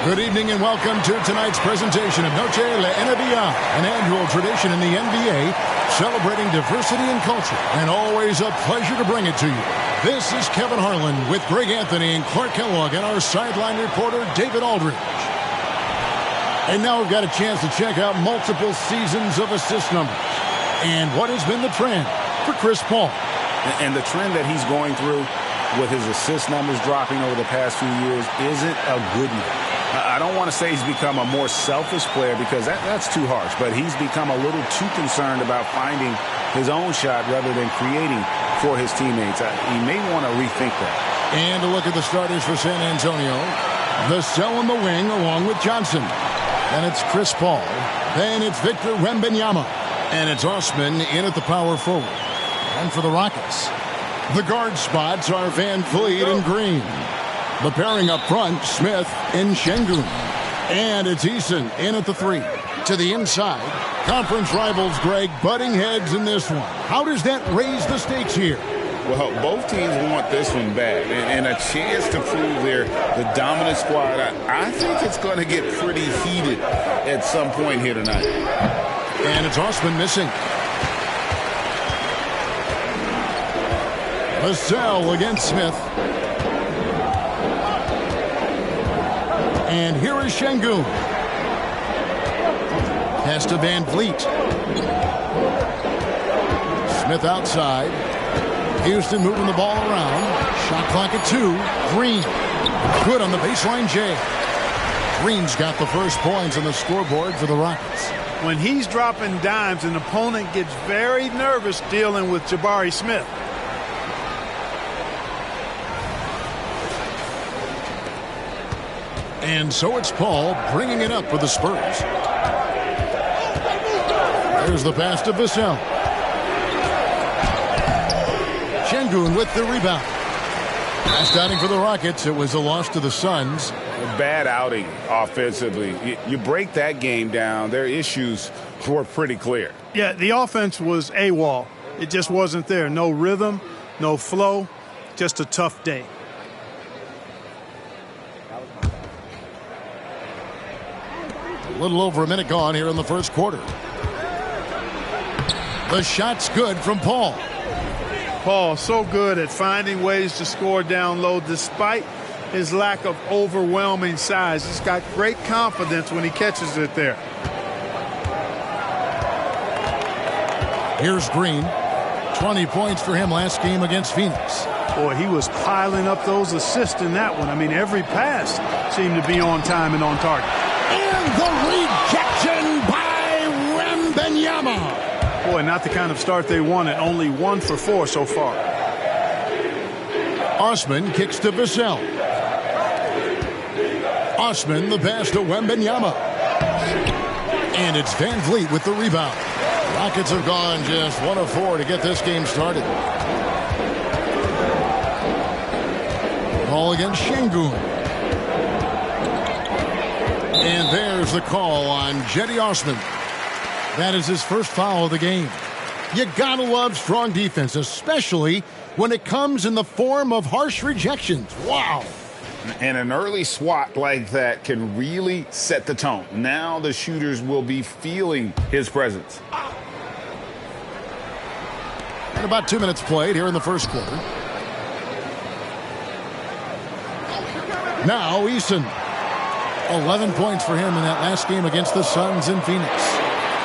Good evening and welcome to tonight's presentation of Noche La NBA, an annual tradition in the NBA celebrating diversity and culture, and always a pleasure to bring it to you. This is Kevin Harlan with Greg Anthony and Clark Kellogg and our sideline reporter David Aldridge. And now we've got a chance to check out multiple seasons of assist numbers and what has been the trend for Chris Paul. And the trend that he's going through with his assist numbers dropping over the past few years isn't a good one. I don't want to say he's become a more selfish player because that's too harsh, but he's become a little too concerned about finding his own shot rather than creating for his teammates. He may want to rethink that. And a look at the starters for San Antonio. The cell in the wing along with Johnson. Then it's Chris Paul. Then it's Victor Wembanyama. And it's Osman in at the power forward. And for the Rockets, the guard spots are Van Vliet and Green. The pairing up front, Smith and Şengün. And it's Eason in at the 3. To the inside, conference rivals, Greg, butting heads in this one. How does that raise the stakes here? Well, both teams want this one bad and a chance to prove they're the dominant squad. I think it's going to get pretty heated at some point here tonight. And it's Osman missing. Vassell against Smith. And here is Şengün. Pass to Van Vliet. Smith outside. Houston moving the ball around. Shot clock at 2. Green. Good on the baseline, Jay. Green's got the first points on the scoreboard for the Rockets. When he's dropping dimes, an opponent gets very nervous dealing with Jabari Smith. And so it's Paul bringing it up for the Spurs. There's the pass to Vassell. Şengün with the rebound. Last outing for the Rockets. It was a loss to the Suns. A bad outing offensively. You break that game down, their issues were pretty clear. Yeah, the offense was AWOL. It just wasn't there. No rhythm, no flow, just a tough day. A little over a minute gone here in the first quarter. The shot's good from Paul. Paul, so good at finding ways to score down low despite his lack of overwhelming size. He's got great confidence when he catches it there. Here's Green. 20 points for him last game against Phoenix. Boy, he was piling up those assists in that one. I mean, every pass seemed to be on time and on target. And the rejection by Wembanyama. Boy, not the kind of start they wanted. Only 1 for 4 so far. Osman kicks to Vassell. Osman the pass to Wembanyama. And it's Van Vliet with the rebound. Rockets have gone just 1 of 4 to get this game started. Ball against Şengün. And there's the call on Cedi Osman. That is his first foul of the game. You gotta love strong defense, especially when it comes in the form of harsh rejections. Wow. And an early swat like that can really set the tone. Now the shooters will be feeling his presence. And about 2 minutes played here in the first quarter. Now Eason. 11 points for him in that last game against the Suns in Phoenix.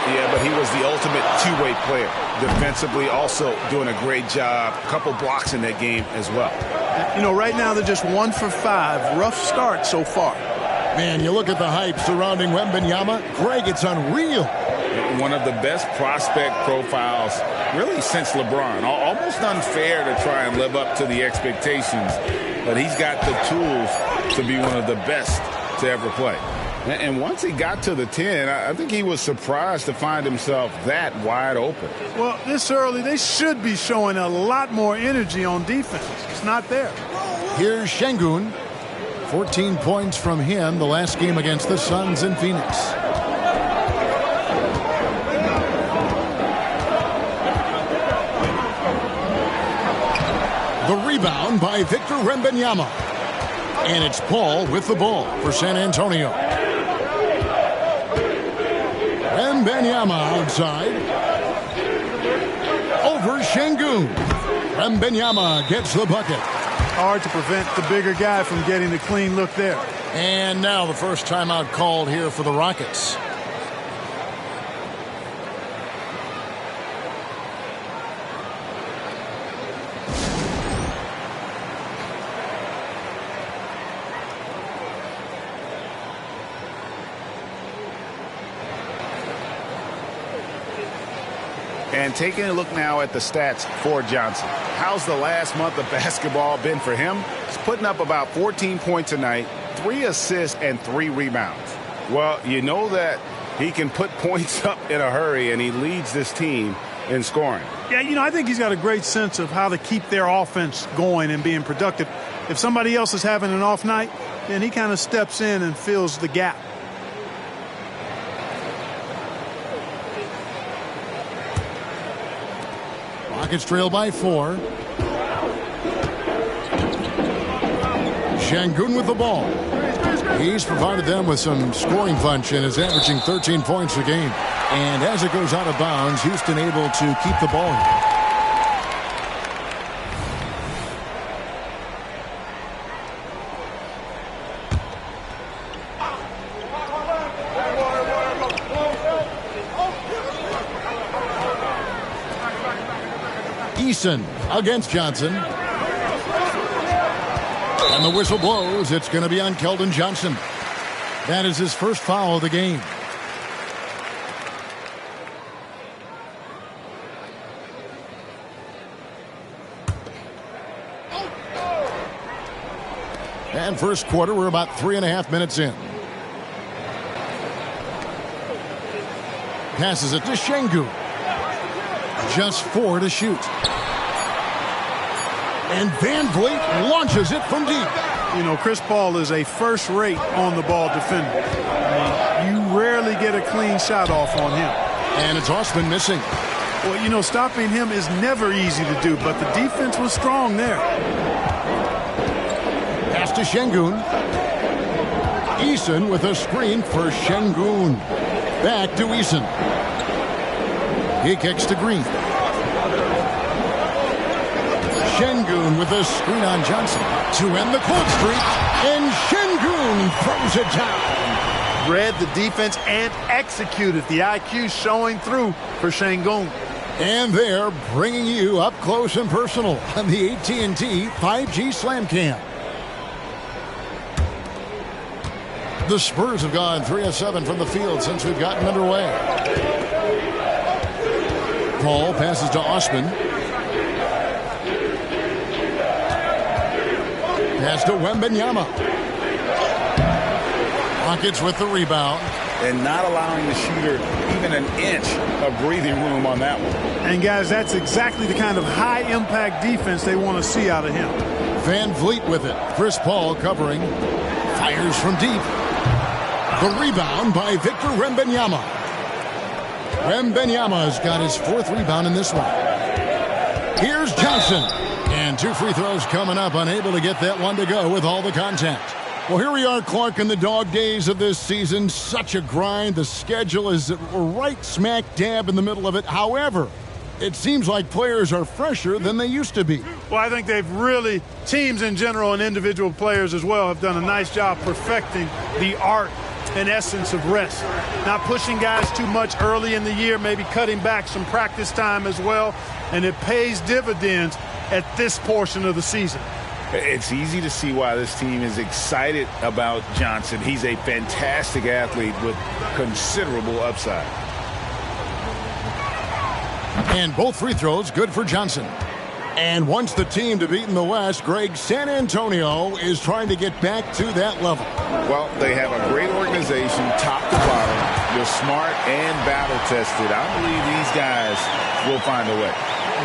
Yeah, but he was the ultimate two-way player. Defensively, also doing a great job. A couple blocks in that game as well. You know, right now they're just 1 for 5. Rough start so far. Man, you look at the hype surrounding Wembanyama. Greg, it's unreal. One of the best prospect profiles really since LeBron. Almost unfair to try and live up to the expectations. But he's got the tools to be one of the best to ever play. And once he got to the 10, I think he was surprised to find himself that wide open. Well, this early, they should be showing a lot more energy on defense. It's not there. Here's Şengün. 14 points from him the last game against the Suns in Phoenix. The rebound by Victor Wembanyama. And it's Paul with the ball for San Antonio. Wembanyama outside. Over Şengün. Wembanyama gets the bucket. Hard to prevent the bigger guy from getting the clean look there. And now the first timeout called here for the Rockets. And taking a look now at the stats for Johnson. How's the last month of basketball been for him? He's putting up about 14 points a night, 3 assists, and 3 rebounds. Well, you know that he can put points up in a hurry, and he leads this team in scoring. Yeah, I think he's got a great sense of how to keep their offense going and being productive. If somebody else is having an off night, then he kind of steps in and fills the gap. Rockets trail by 4. Şengün with the ball. He's provided them with some scoring punch and is averaging 13 points a game. And as it goes out of bounds, Houston able to keep the ball here. Against Johnson. And the whistle blows. It's going to be on Keldon Johnson. That is his first foul of the game. And first quarter, we're about 3.5 minutes in. Passes it to Şengün. Just 4 to shoot. And Van Vliet launches it from deep. Chris Paul is a first-rate on-the-ball defender. You rarely get a clean shot off on him. And it's Osman missing. Well, stopping him is never easy to do, but the defense was strong there. Pass to Şengün. Eason with a screen for Şengün. Back to Eason. He kicks to Green. Şengün with a screen on Johnson to end the cold streak, and Şengün throws it down. Read the defense and executed. The IQ showing through for Şengün. And they're bringing you up close and personal on the AT&T 5G Slam Cam. The Spurs have gone 3 of 7 from the field since we've gotten underway. Paul passes to Osman. Pass to Wembanyama. Rockets with the rebound. And not allowing the shooter even an inch of breathing room on that one. And, guys, that's exactly the kind of high-impact defense they want to see out of him. Van Vliet with it. Chris Paul covering. Fires from deep. The rebound by Victor Wembanyama. Wembanyama's got his 4th rebound in this one. Here's Johnson. And 2 free throws coming up, unable to get that one to go with all the contact. Well, here we are, Clark, in the dog days of this season. Such a grind. The schedule is right smack dab in the middle of it. However, it seems like players are fresher than they used to be. Well, I think they've really, teams in general and individual players as well, have done a nice job perfecting the art and essence of rest. Not pushing guys too much early in the year, maybe cutting back some practice time as well, and it pays dividends at this portion of the season. It's easy to see why this team is excited about Johnson. He's a fantastic athlete with considerable upside. And both free throws good for Johnson. And once the team to beat in the West, Greg, San Antonio is trying to get back to that level. Well, they have a great organization, top to bottom. They're smart and battle-tested. I believe these guys will find a way.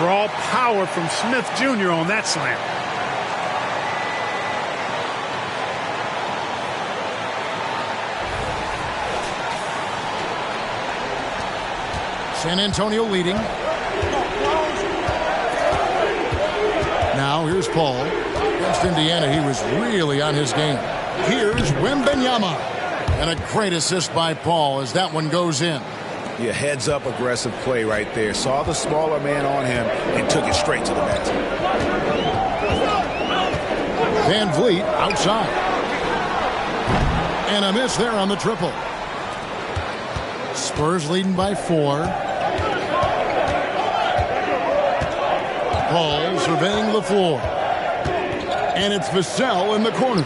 Raw power from Smith Jr. on that slam. San Antonio leading. Now here's Paul. Against Indiana, he was really on his game. Here's Wembanyama. And a great assist by Paul as that one goes in. Yeah, heads-up aggressive play right there. Saw the smaller man on him and took it straight to the basket. Van Vliet outside. And a miss there on the triple. Spurs leading by 4. Paul surveying the floor. And it's Vassell in the corner.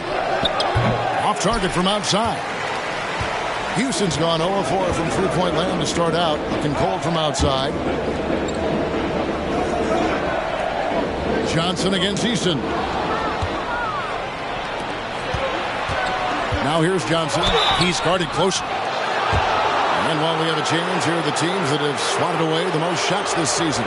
Off target from outside. Houston's gone 0-4 from three-point land to start out. Looking cold from outside. Johnson against Easton. Now here's Johnson. He's guarded closely. And while we have a change, here are the teams that have swatted away the most shots this season.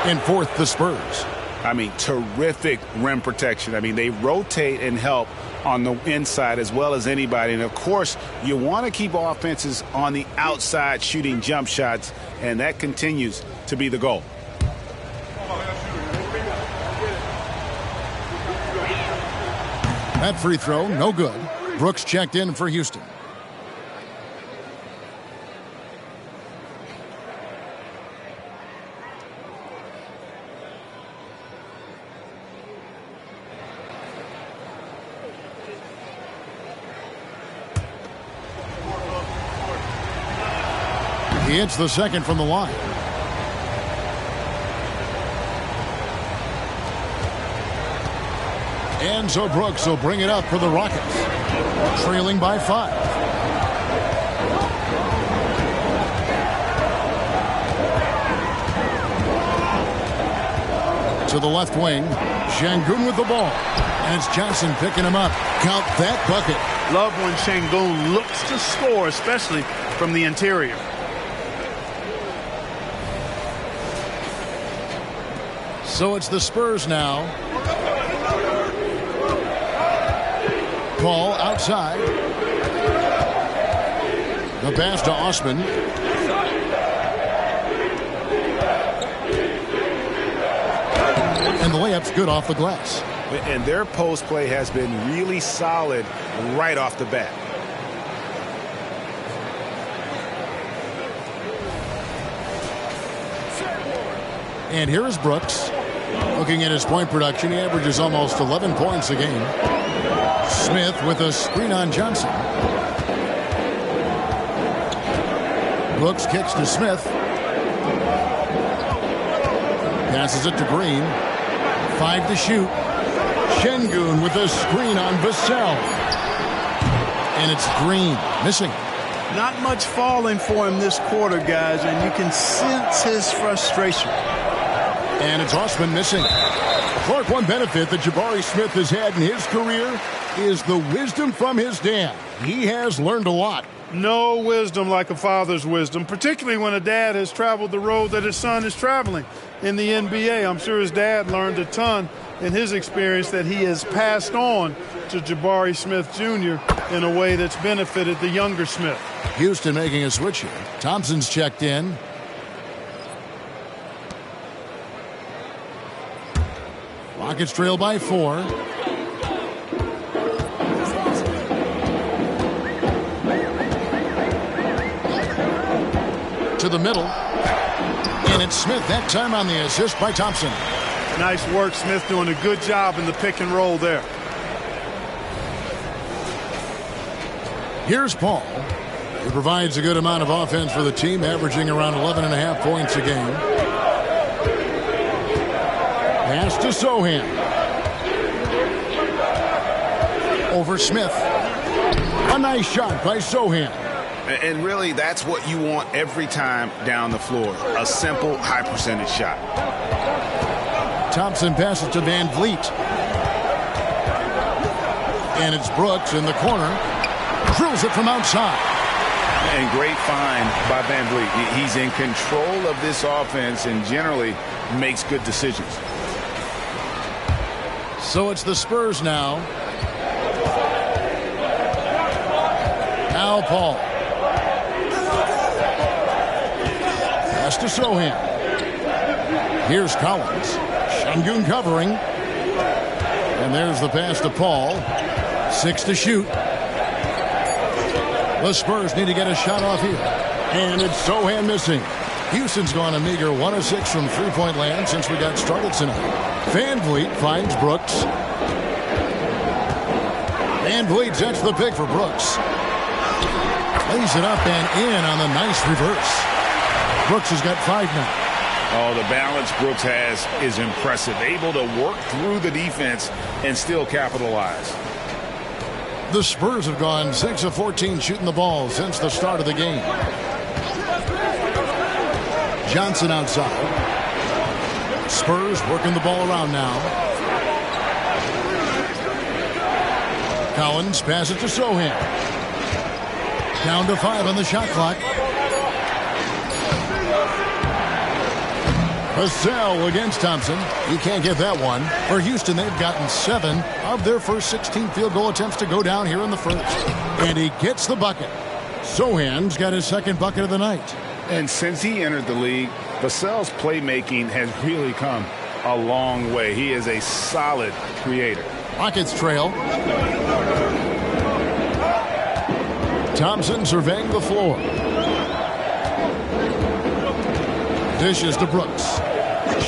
In fourth, the Spurs. I mean, terrific rim protection. I mean, they rotate and help on the inside as well as anybody. And, of course, you want to keep offenses on the outside shooting jump shots, and that continues to be the goal. That free throw, no good. Brooks checked in for Houston. He hits the second from the line. And so Brooks will bring it up for the Rockets. Trailing by 5. To the left wing. Şengün with the ball. And it's Johnson picking him up. Count that bucket. Love when Şengün looks to score, especially from the interior. So it's the Spurs now. Paul outside. The pass to Osman. And the layup's good off the glass. And their post play has been really solid right off the bat. And here is Brooks. Looking at his point production, he averages almost 11 points a game. Smith with a screen on Johnson. Brooks kicks to Smith. Passes it to Green. 5 to shoot. Şengün with a screen on Vassell. And it's Green missing. Not much falling for him this quarter, guys, and you can sense his frustration. And it's Osman missing. Clark, one benefit that Jabari Smith has had in his career is the wisdom from his dad. He has learned a lot. No wisdom like a father's wisdom, particularly when a dad has traveled the road that his son is traveling in the NBA. I'm sure his dad learned a ton in his experience that he has passed on to Jabari Smith Jr. in a way that's benefited the younger Smith. Houston making a switch here. Thompson's checked in. Rockets trail by 4. To the middle. And it's Smith that time on the assist by Thompson. Nice work, Smith doing a good job in the pick and roll there. Here's Paul. He provides a good amount of offense for the team, averaging around 11.5 points a game. Pass to Sohan. Over Smith. A nice shot by Sohan. And really, that's what you want every time down the floor. A simple, high-percentage shot. Thompson passes to Van Vliet. And it's Brooks in the corner. Drills it from outside. And great find by Van Vliet. He's in control of this offense and generally makes good decisions. So it's the Spurs now. Now Paul. Pass to Sohan. Here's Collins. Şengün covering. And And there's the pass to Paul. 6 to shoot. The Spurs need to get a shot off here. And it's Sohan missing. Houston's gone a meager 1 of 6 from three-point land since we got started tonight. Van Vliet finds Brooks. Van Vliet sets the pick for Brooks. Lays it up and in on the nice reverse. Brooks has got 5 now. Oh, the balance Brooks has is impressive. Able to work through the defense and still capitalize. The Spurs have gone 6 of 14 shooting the ball since the start of the game. Johnson outside. Spurs working the ball around now. Collins passes to Sohan. Down to 5 on the shot clock. Vassell against Thompson. He can't get that one. For Houston, they've gotten 7 of their first 16 field goal attempts to go down here in the first. And he gets the bucket. Sohan's got his second bucket of the night. And since he entered the league, Vassell's playmaking has really come a long way. He is a solid creator. Rockets trail. Thompson surveying the floor. Dishes to Brooks.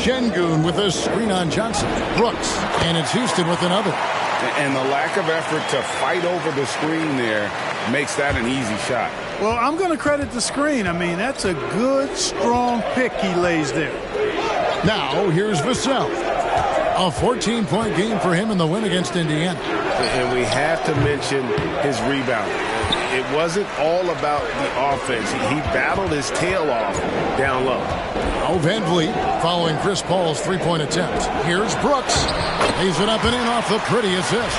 Şengün with a screen on Johnson. Brooks, and it's Houston with another. And the lack of effort to fight over the screen there makes that an easy shot. Well, I'm going to credit the screen. I mean, that's a good, strong pick he lays there. Now, here's Vassell. A 14-point game for him in the win against Indiana. And we have to mention his rebounding. It wasn't all about the offense. He battled his tail off down low. Oh, Van Vliet following Chris Paul's three-point attempt. Here's Brooks. Lays it up and in off the pretty assist.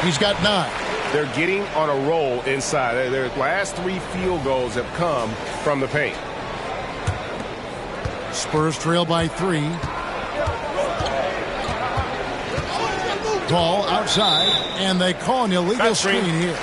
He's got 9. They're getting on a roll inside. Their last 3 field goals have come from the paint. Spurs trail by 3. Ball outside, and they call an illegal screen here.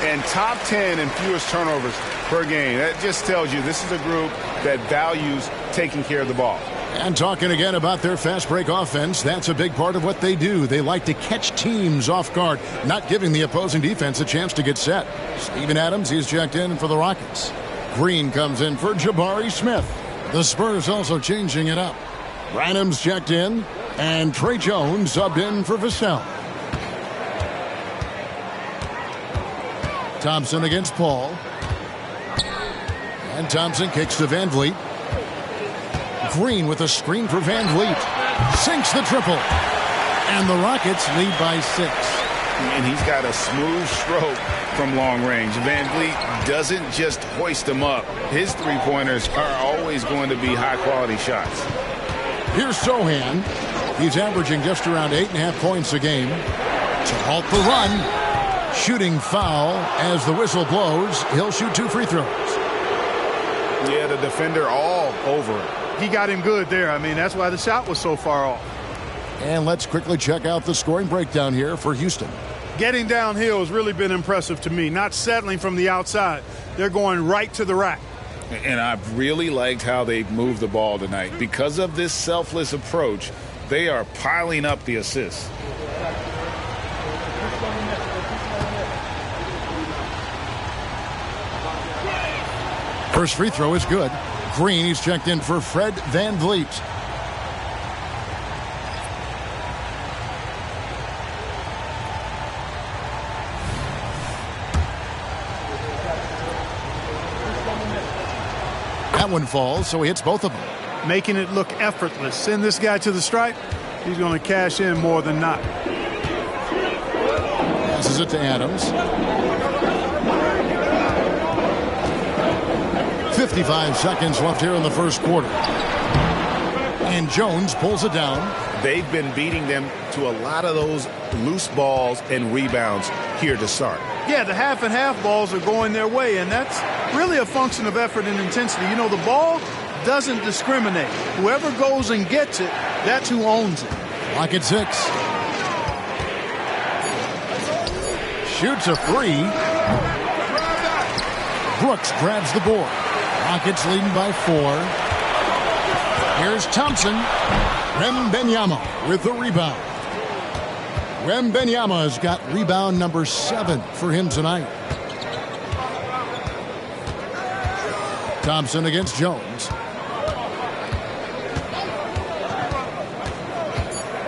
And top 10 in fewest turnovers per game. That just tells you this is a group that values taking care of the ball. And talking again about their fast break offense, that's a big part of what they do. They like to catch teams off guard, not giving the opposing defense a chance to get set. Steven Adams, he's checked in for the Rockets. Green comes in for Jabari Smith. The Spurs also changing it up. Branham's checked in, and Trey Jones subbed in for Vassell. Thompson against Paul. And Thompson kicks to Van Vliet. Green with a screen for Van Vliet. Sinks the triple. And the Rockets lead by 6. And he's got a smooth stroke from long range. Van Vliet doesn't just hoist them up. His three-pointers are always going to be high-quality shots. Here's Sohan. He's averaging just around 8.5 points a game. To halt the run. Shooting foul as the whistle blows. He'll shoot 2 free throws. Yeah, the defender all over it. He got him good there. I mean, that's why the shot was so far off. And let's quickly check out the scoring breakdown here for Houston. Getting downhill has really been impressive to me. Not settling from the outside. They're going right to the rack. And I've really liked how they've moved the ball tonight. Because of this selfless approach, they are piling up the assists. First free throw is good. Green, he's checked in for Fred Van Vliet. That one falls, so he hits both of them. Making it look effortless. Send this guy to the stripe. He's going to cash in more than not. Passes it to Adams. 55 seconds left here in the first quarter. And Jones pulls it down. They've been beating them to a lot of those loose balls and rebounds here to start. Yeah, the half and half balls are going their way, and that's really a function of effort and intensity. You know, the ball doesn't discriminate. Whoever goes and gets it, that's who owns it. Lock at 6. Shoots a 3. Brooks grabs the board. Rockets leading by 4. Here's Thompson. Wembanyama with the rebound. Wembanyama's got rebound number 7 for him tonight. Thompson against Jones.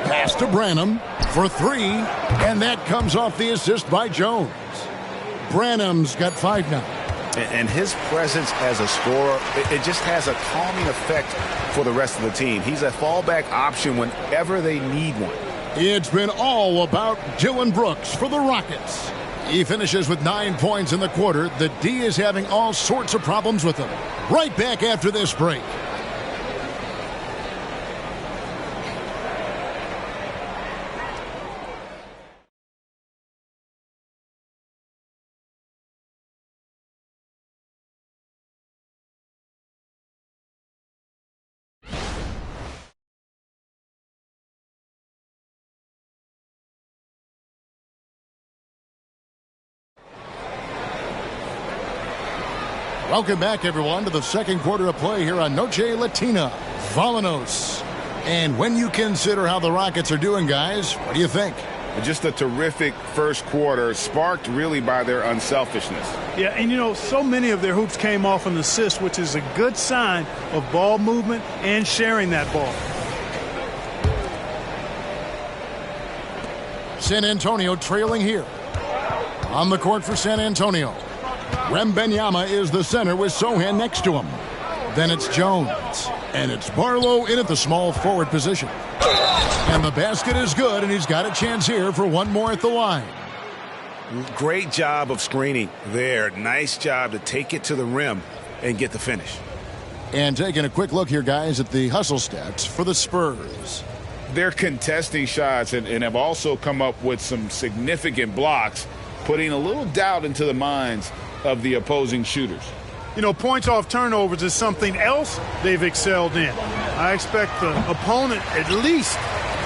Pass to Branham for 3, and that comes off the assist by Jones. Branham's got 5 now. And his presence as a scorer, it just has a calming effect for the rest of the team. He's a fallback option whenever they need one. It's been all about Dillon Brooks for the Rockets. He finishes with 9 points in the quarter. The D is having all sorts of problems with him. Right back after this break. Welcome back, everyone, to the second quarter of play here on Noche Latina. Vamanos. And when you consider how the Rockets are doing, guys, what do you think? Just a terrific first quarter, sparked really by their unselfishness. Yeah, and you know, so many of their hoops came off an assist, which is a good sign of ball movement and sharing that ball. San Antonio trailing here. On the court for San Antonio. Wembanyama is the center with Sohan next to him. Then it's Jones. And it's Barlow in at the small forward position. And the basket is good, and he's got a chance here for one more at the line. Great job of screening there. Nice job to take it to the rim and get the finish. And taking a quick look here, guys, at the hustle stats for the Spurs. They're contesting shots and have also come up with some significant blocks, putting a little doubt into the minds of the opposing shooters. You know, points off turnovers is something else they've excelled in. I expect the opponent at least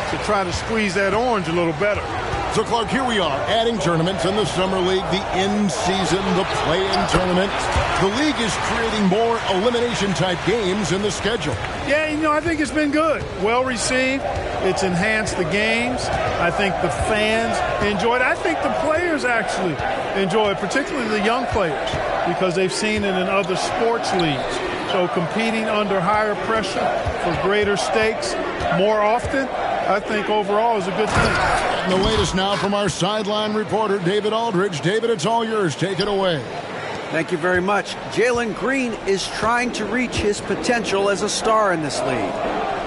to try to squeeze that orange a little better. So, Clark, here we are, adding tournaments in the Summer League, the in-season, the play-in tournament. The league is creating more elimination-type games in the schedule. Yeah, you know, I think it's been good. Well received. It's enhanced the games. I think the fans enjoy it. I think the players actually enjoy it, particularly the young players, because they've seen it in other sports leagues. So competing under higher pressure for greater stakes more often, I think overall is a good thing. And the latest now from our sideline reporter, David Aldridge. David, it's all yours. Take it away. Thank you very much. Jalen Green is trying to reach his potential as a star in this league.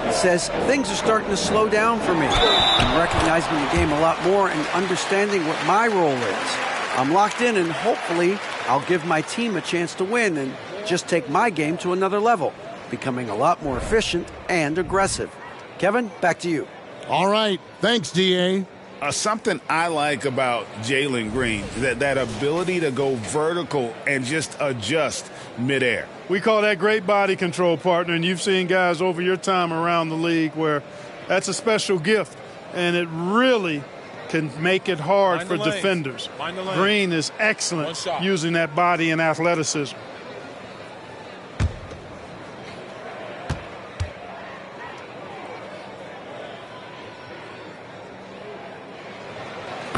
He says, things are starting to slow down for me. I'm recognizing the game a lot more and understanding what my role is. I'm locked in, and hopefully I'll give my team a chance to win and just take my game to another level, becoming a lot more efficient and aggressive. Kevin, back to you. All right. Thanks, D.A. Something I like about Jalen Green, that ability to go vertical and just adjust midair. We call that great body control, partner, and you've seen guys over your time around the league where that's a special gift, and it really can make it hard for defenders. Green is excellent using that body and athleticism.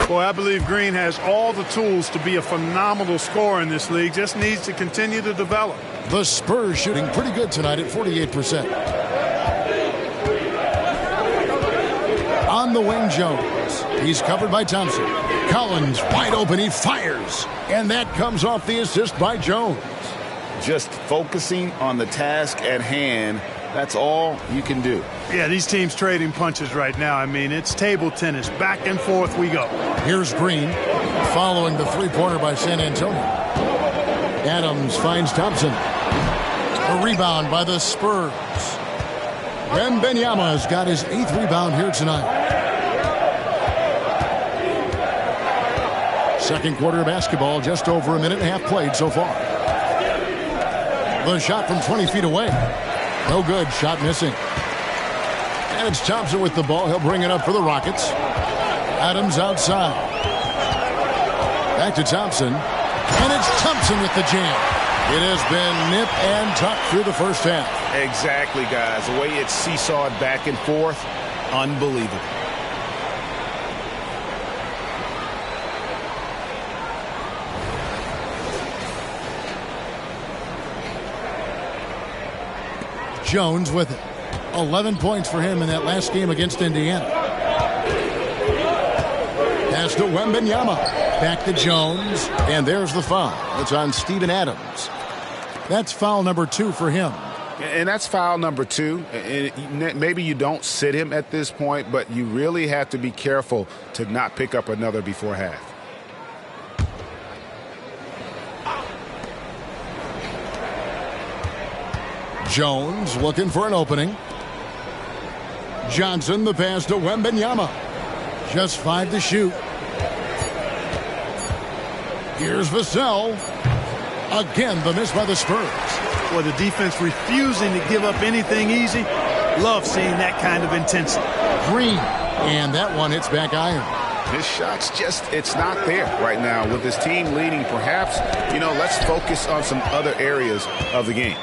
Boy, I believe Green has all the tools to be a phenomenal scorer in this league. Just needs to continue to develop. The Spurs shooting pretty good tonight at 48%. On the wing, Jones. He's covered by Thompson. Collins wide open. He fires. And that comes off the assist by Jones. Just focusing on the task at hand. That's all you can do. Yeah, these teams trading punches right now. I mean, it's table tennis. Back and forth we go. Here's Green following the three-pointer by San Antonio. Adams finds Thompson. A rebound by the Spurs. Wembanyama's got his 8th rebound here tonight. Second quarter of basketball, just over a minute and a half played so far. The shot from 20 feet away. No good. Shot missing. And it's Thompson with the ball. He'll bring it up for the Rockets. Adams outside. Back to Thompson. And it's Thompson with the jam. It has been nip and tuck through the first half. Exactly, guys. The way it's seesawed back and forth, unbelievable. Jones with it. 11 points for him in that last game against Indiana. Pass to Wembanyama. Back to Jones. And there's the foul. It's on Steven Adams. That's foul number 2 for him. And that's foul number 2. And maybe you don't sit him at this point, but you really have to be careful to not pick up another before half. Jones looking for an opening. Johnson, the pass to Wembanyama. Just 5 to shoot. Here's Vassell. Again, the miss by the Spurs. Well, the defense refusing to give up anything easy. Love seeing that kind of intensity. Green. And that one hits back iron. His shot's just, it's not there right now. With his team leading, perhaps, let's focus on some other areas of the game.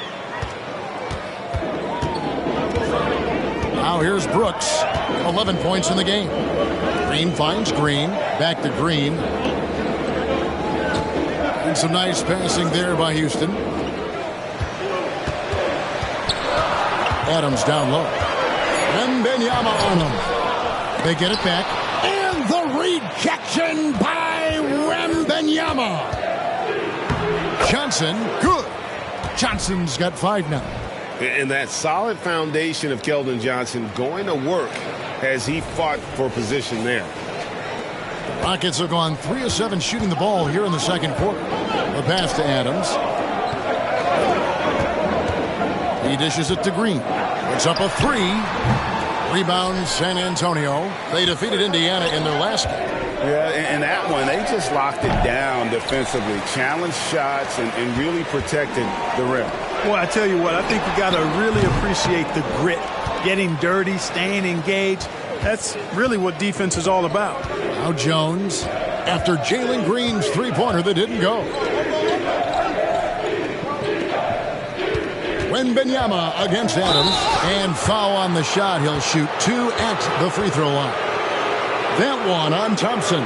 Now here's Brooks. 11 points in the game. Green finds Green. Back to Green. And some nice passing there by Houston. Adams down low. Wembanyama on him. They get it back. And the rejection by Wembanyama. Johnson, good. Johnson's got 5 now. And that solid foundation of Keldon Johnson going to work as he fought for position there. Rockets have gone 3 of 7 shooting the ball here in the second quarter. The pass to Adams. He dishes it to Green. It's up a 3. Rebound San Antonio. They defeated Indiana in their last game. Yeah, and that one, they just locked it down defensively. Challenged shots and really protected the rim. Well, I tell you what, I think you got to really appreciate the grit. Getting dirty, staying engaged. That's really what defense is all about. Now Jones, after Jalen Green's 3-pointer that didn't go. Wembanyama against Adams. And foul on the shot. He'll shoot 2 at the free throw line. That one on Thompson.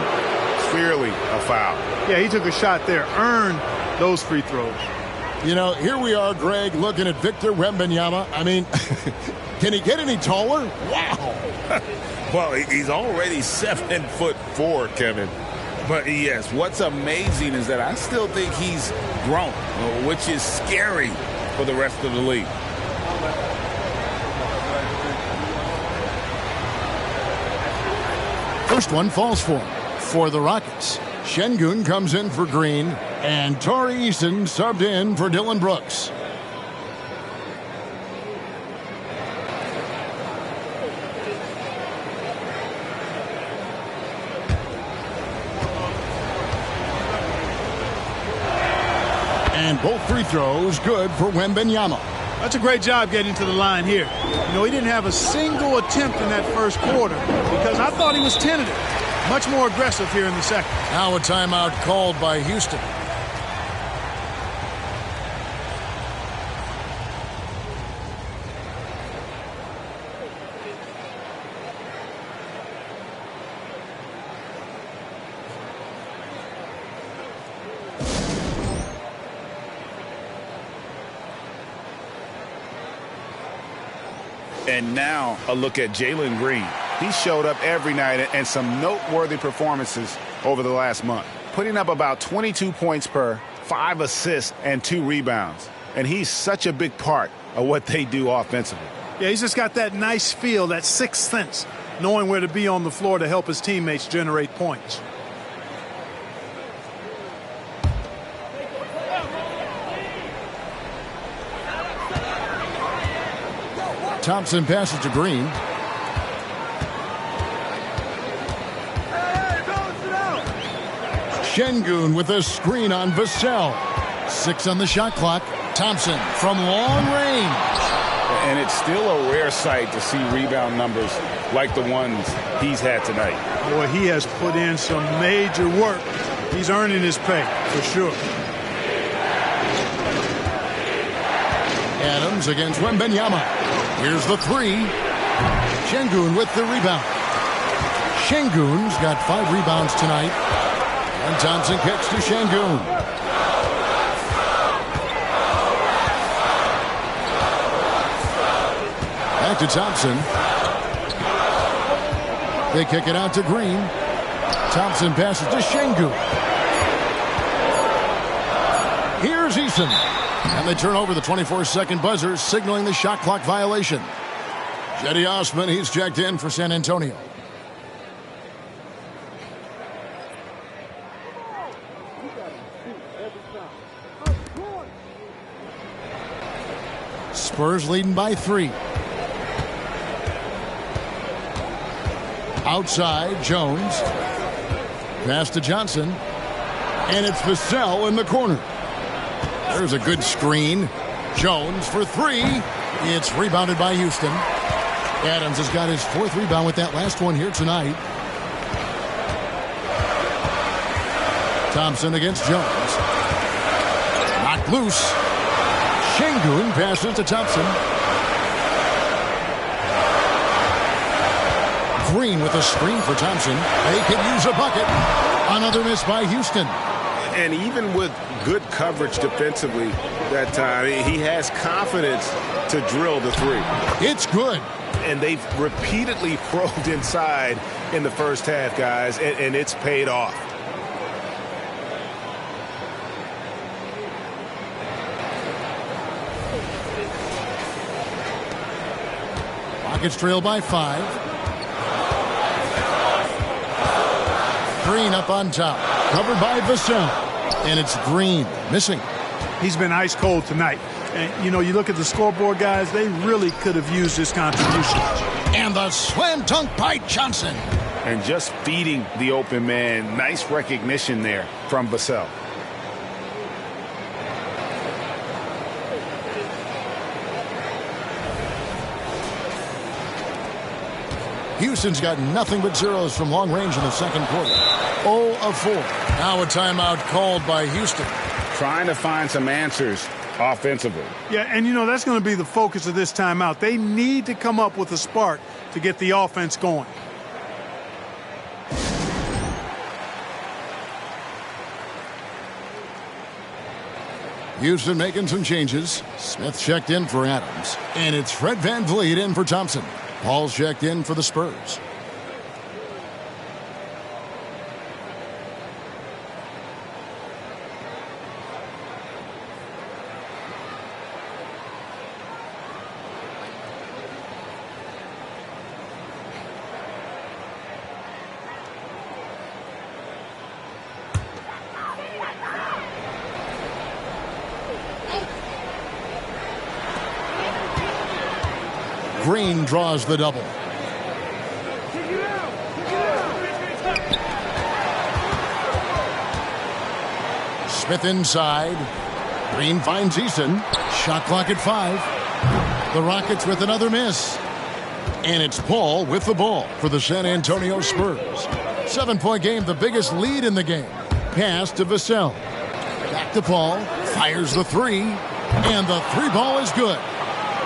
Clearly a foul. Yeah, he took a shot there. Earned those free throws. Here we are, Greg, looking at Victor Wembanyama. I mean, can he get any taller? Wow. Well, he's already 7'4", Kevin. But yes, what's amazing is that I still think he's grown, which is scary for the rest of the league. First one falls for the Rockets. Şengün comes in for Green, and Tari Eason subbed in for Dylan Brooks. And both free throws good for Wembanyama. That's a great job getting to the line here. He didn't have a single attempt in that first quarter because I thought he was tentative. Much more aggressive here in the second. Now a timeout called by Houston. And now a look at Jalen Green. He showed up every night and some noteworthy performances over the last month, putting up about 22 points per, 5 assists, and 2 rebounds. And he's such a big part of what they do offensively. Yeah, he's just got that nice feel, that sixth sense, knowing where to be on the floor to help his teammates generate points. Thompson passes to Green. Şengün with a screen on Vassell. 6 on the shot clock. Thompson from long range. And it's still a rare sight to see rebound numbers like the ones he's had tonight. Boy, he has put in some major work. He's earning his pay, for sure. Adams against Wembanyama. Here's the 3. Şengün with the rebound. Şengün's got 5 rebounds tonight. And Thompson kicks to Şengün. back to Thompson. They kick it out to Green. Thompson passes to Şengün. Here's Eason. And they turn over the 24-second buzzer, signaling the shot clock violation. Cedi Osman, he's checked in for San Antonio. Spurs leading by 3. Outside, Jones. Pass to Johnson. And it's Vassell in the corner. There's a good screen. Jones for 3. It's rebounded by Houston. Adams has got his 4th rebound with that last one here tonight. Thompson against Jones. Knocked loose. Şengün passes to Thompson. Green with a screen for Thompson. They could use a bucket. Another miss by Houston. And even with good coverage defensively that time, he has confidence to drill the 3. It's good. And they've repeatedly probed inside in the first half, guys, and it's paid off. Rockets trail by 5. Green up on top. Covered by Vassell. And it's Green missing. He's been ice cold tonight. And, you know, you look at the scoreboard, guys, they really could have used his contribution. And the slam dunk by Johnson. And just feeding the open man. Nice recognition there from Vassell. Houston's got nothing but zeros from long range in the second quarter. 0 of 4. Now a timeout called by Houston. Trying to find some answers offensively. Yeah, and you know, that's going to be the focus of this timeout. They need to come up with a spark to get the offense going. Houston making some changes. Smith checked in for Adams. And it's Fred VanVleet in for Thompson. Paul's checked in for the Spurs. Green draws the double. Smith inside. Green finds Eason. Shot clock at 5. The Rockets with another miss. And it's Paul with the ball for the San Antonio Spurs. 7-point game, the biggest lead in the game. Pass to Vassell. Back to Paul. Fires the 3. And the 3 ball is good.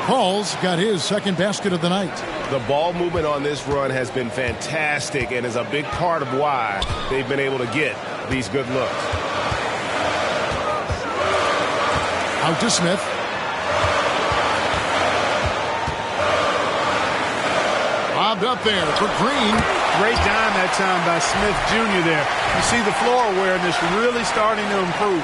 Paul's got his second basket of the night. The ball movement on this run has been fantastic and is a big part of why they've been able to get these good looks. Out to Smith. Bobbed up there for Green. Great dime that time by Smith Jr. there. You see the floor awareness really starting to improve.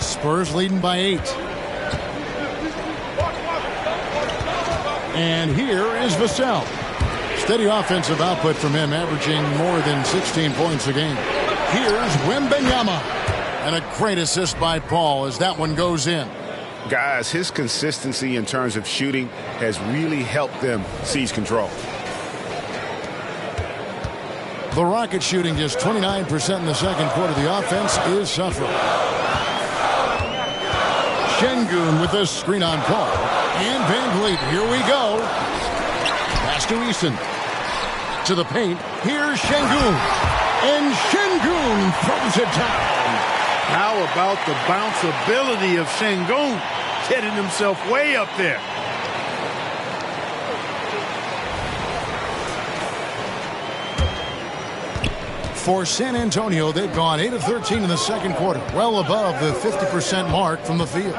Spurs leading by 8. And here is Vassell. Steady offensive output from him, averaging more than 16 points a game. Here's Wembanyama. And a great assist by Paul as that one goes in. Guys, his consistency in terms of shooting has really helped them seize control. The Rockets shooting just 29% in the second quarter. The offense is suffering. Şengün with a screen on Paul. And VanVleet, here we go. Pass to Eason. To the paint. Here's Şengün. And Şengün throws it down. How about the bounceability of Şengün? Getting himself way up there. For San Antonio, they've gone 8 of 13 in the second quarter, well above the 50% mark from the field.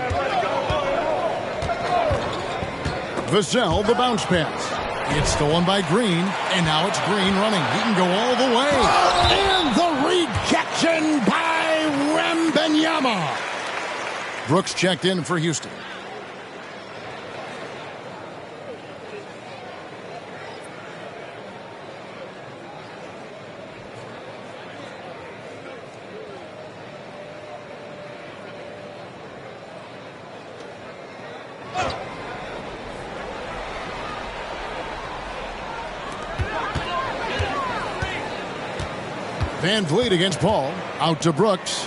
Vassell, the bounce pass. It's stolen by Green, and now it's Green running. He can go all the way. And the rejection by Wembanyama. Brooks checked in for Houston. Van Vliet against Paul. Out to Brooks.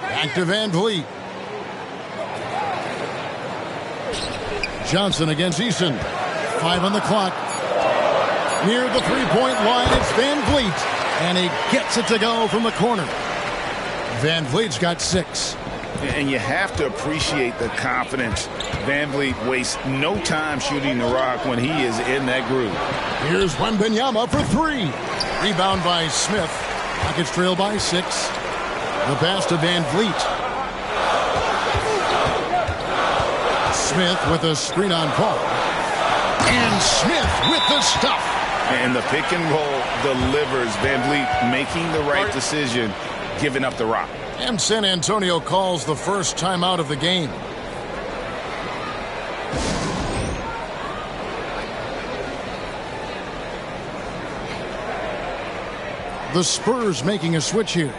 Back to Van Vliet. Johnson against Eason. 5 on the clock. Near the three-point line, it's Van Vliet. And he gets it to go from the corner. Van Vliet's got 6. And you have to appreciate the confidence. Van Vliet wastes no time shooting the rock when he is in that groove. Here's Wembanyama for 3. Rebound by Smith. Rockets trail by 6. The pass to Van Vliet. Smith with a screen on Paul. And Smith with the stuff. And the pick and roll delivers. Van Vliet making the right decision, giving up the rock. And San Antonio calls the first timeout of the game. The Spurs making a switch here.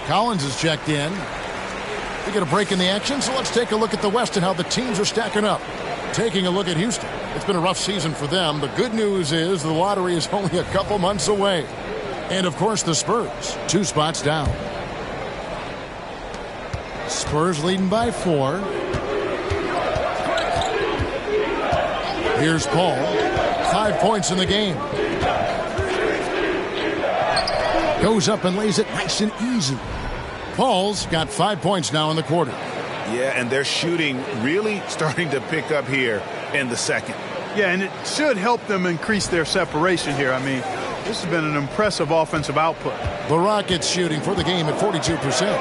Collins is checked in. We get a break in the action, so let's take a look at the West and how the teams are stacking up. Taking a look at Houston. It's been a rough season for them. The good news is the lottery is only a couple months away. And, of course, the Spurs, 2 spots down. Spurs leading by 4. Here's Paul. 5 points in the game. Goes up and lays it nice and easy. Paul's got 5 points now in the quarter. Yeah, and their shooting really starting to pick up here in the second. Yeah, and it should help them increase their separation here. I mean, this has been an impressive offensive output. The Rockets shooting for the game at 42%.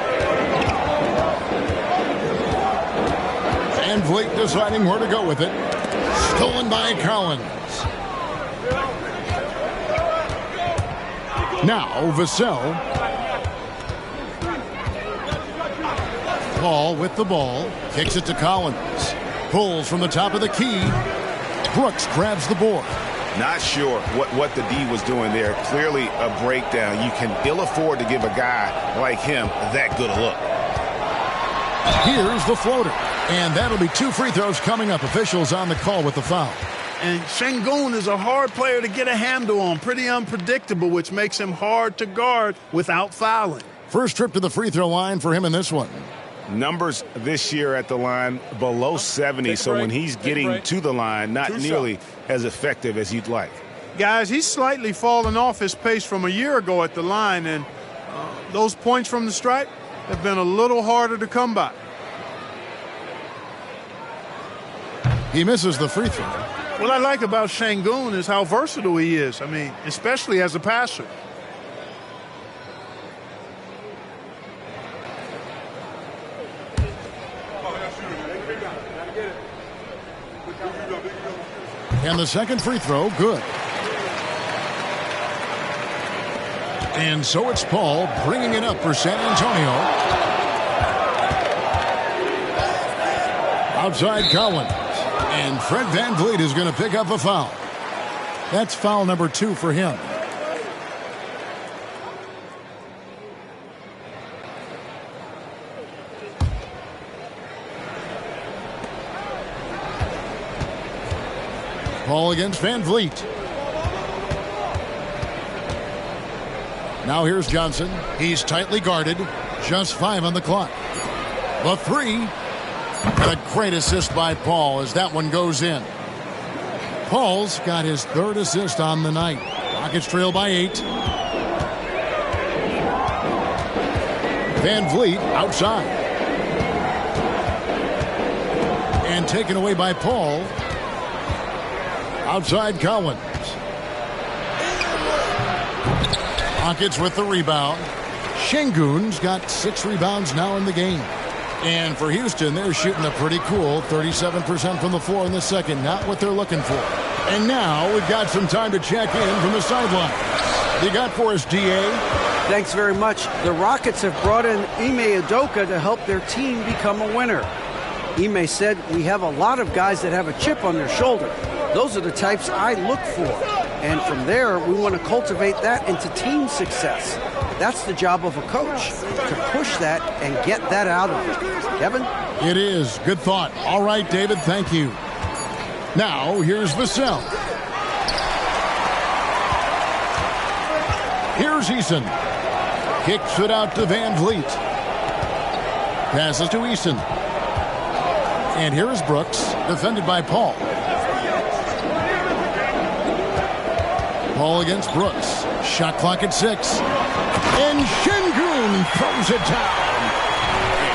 Van Vliet deciding where to go with it. Stolen by Collins. Now Vassell. Paul with the ball. Kicks it to Collins. Pulls from the top of the key. Brooks grabs the board. Not sure what the D was doing there. Clearly a breakdown. You can ill afford to give a guy like him that good a look. Here's the floater. And that'll be 2 free throws coming up. Officials on the call with the foul. And Şengün is a hard player to get a handle on. Pretty unpredictable, which makes him hard to guard without fouling. First trip to the free throw line for him in this one. Numbers this year at the line below 70, so when he's getting to the line, not nearly as effective as you'd like. Guys, he's slightly fallen off his pace from a year ago at the line, and those points from the stripe have been a little harder to come by. He misses the free throw. What I like about Şengün is how versatile he is. I mean, especially as a passer. And the second free throw, good. And so it's Paul bringing it up for San Antonio. Outside Collins. And Fred Van Vliet is going to pick up a foul. That's foul number 2 for him. Paul against Van Vliet. Now here's Johnson. He's tightly guarded. Just 5 on the clock. The 3. And a great assist by Paul as that one goes in. Paul's got his 3rd assist on the night. Rockets trail by 8. Van Vliet outside. And taken away by Paul. Outside Collins. Rockets with the rebound. Şengün's got 6 rebounds now in the game. And for Houston, they're shooting a pretty cool 37% from the floor in the second. Not what they're looking for. And now we've got some time to check in from the sideline. You got for us, D.A.? Thanks very much. The Rockets have brought in Ime Udoka to help their team become a winner. Ime said, "We have a lot of guys that have a chip on their shoulder. Those are the types I look for. And from there, we want to cultivate that into team success. That's the job of a coach, to push that and get that out of them." Kevin? It is. Good thought. All right, David, thank you. Now, here's Vassell. Here's Eason. Kicks it out to Van Vliet. Passes to Eason. And here is Brooks, defended by Paul. Paul against Brooks. Shot clock at 6. And Şengün throws it down.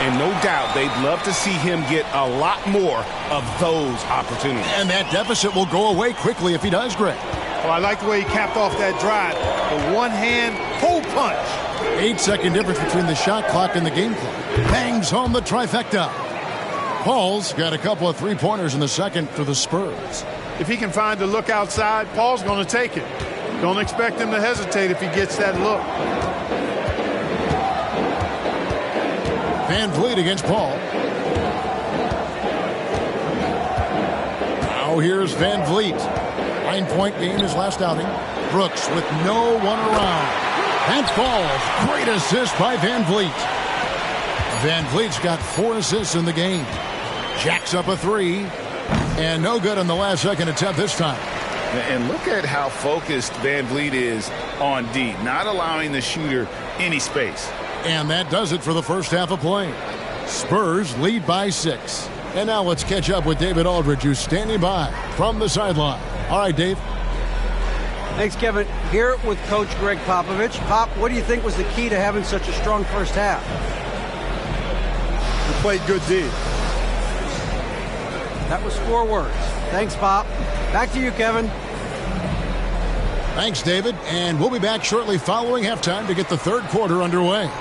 And no doubt they'd love to see him get a lot more of those opportunities. And that deficit will go away quickly if he does, Greg. Well, I like the way he capped off that drive. The one-hand pull punch. 8-second difference between the shot clock and the game clock. Bangs home the trifecta. Paul's got a couple of three-pointers in the second for the Spurs. If he can find the look outside, Paul's going to take it. Don't expect him to hesitate if he gets that look. Van Vliet against Paul. Now here's Van Vliet. 9-point game his last outing. Brooks with no one around. And falls. Great assist by Van Vliet. Van Vliet's got 4 assists in the game. Jacks up a 3. And no good on the last second attempt this time. And look at how focused Van Vliet is on D, not allowing the shooter any space. And that does it for the first half of play. Spurs lead by 6. And now let's catch up with David Aldridge, who's standing by from the sideline. All right, Dave. Thanks, Kevin. Here with Coach Greg Popovich. Pop, what do you think was the key to having such a strong first half? We played good D. That was 4 words. Thanks, Pop. Back to you, Kevin. Thanks, David. And we'll be back shortly following halftime to get the third quarter underway.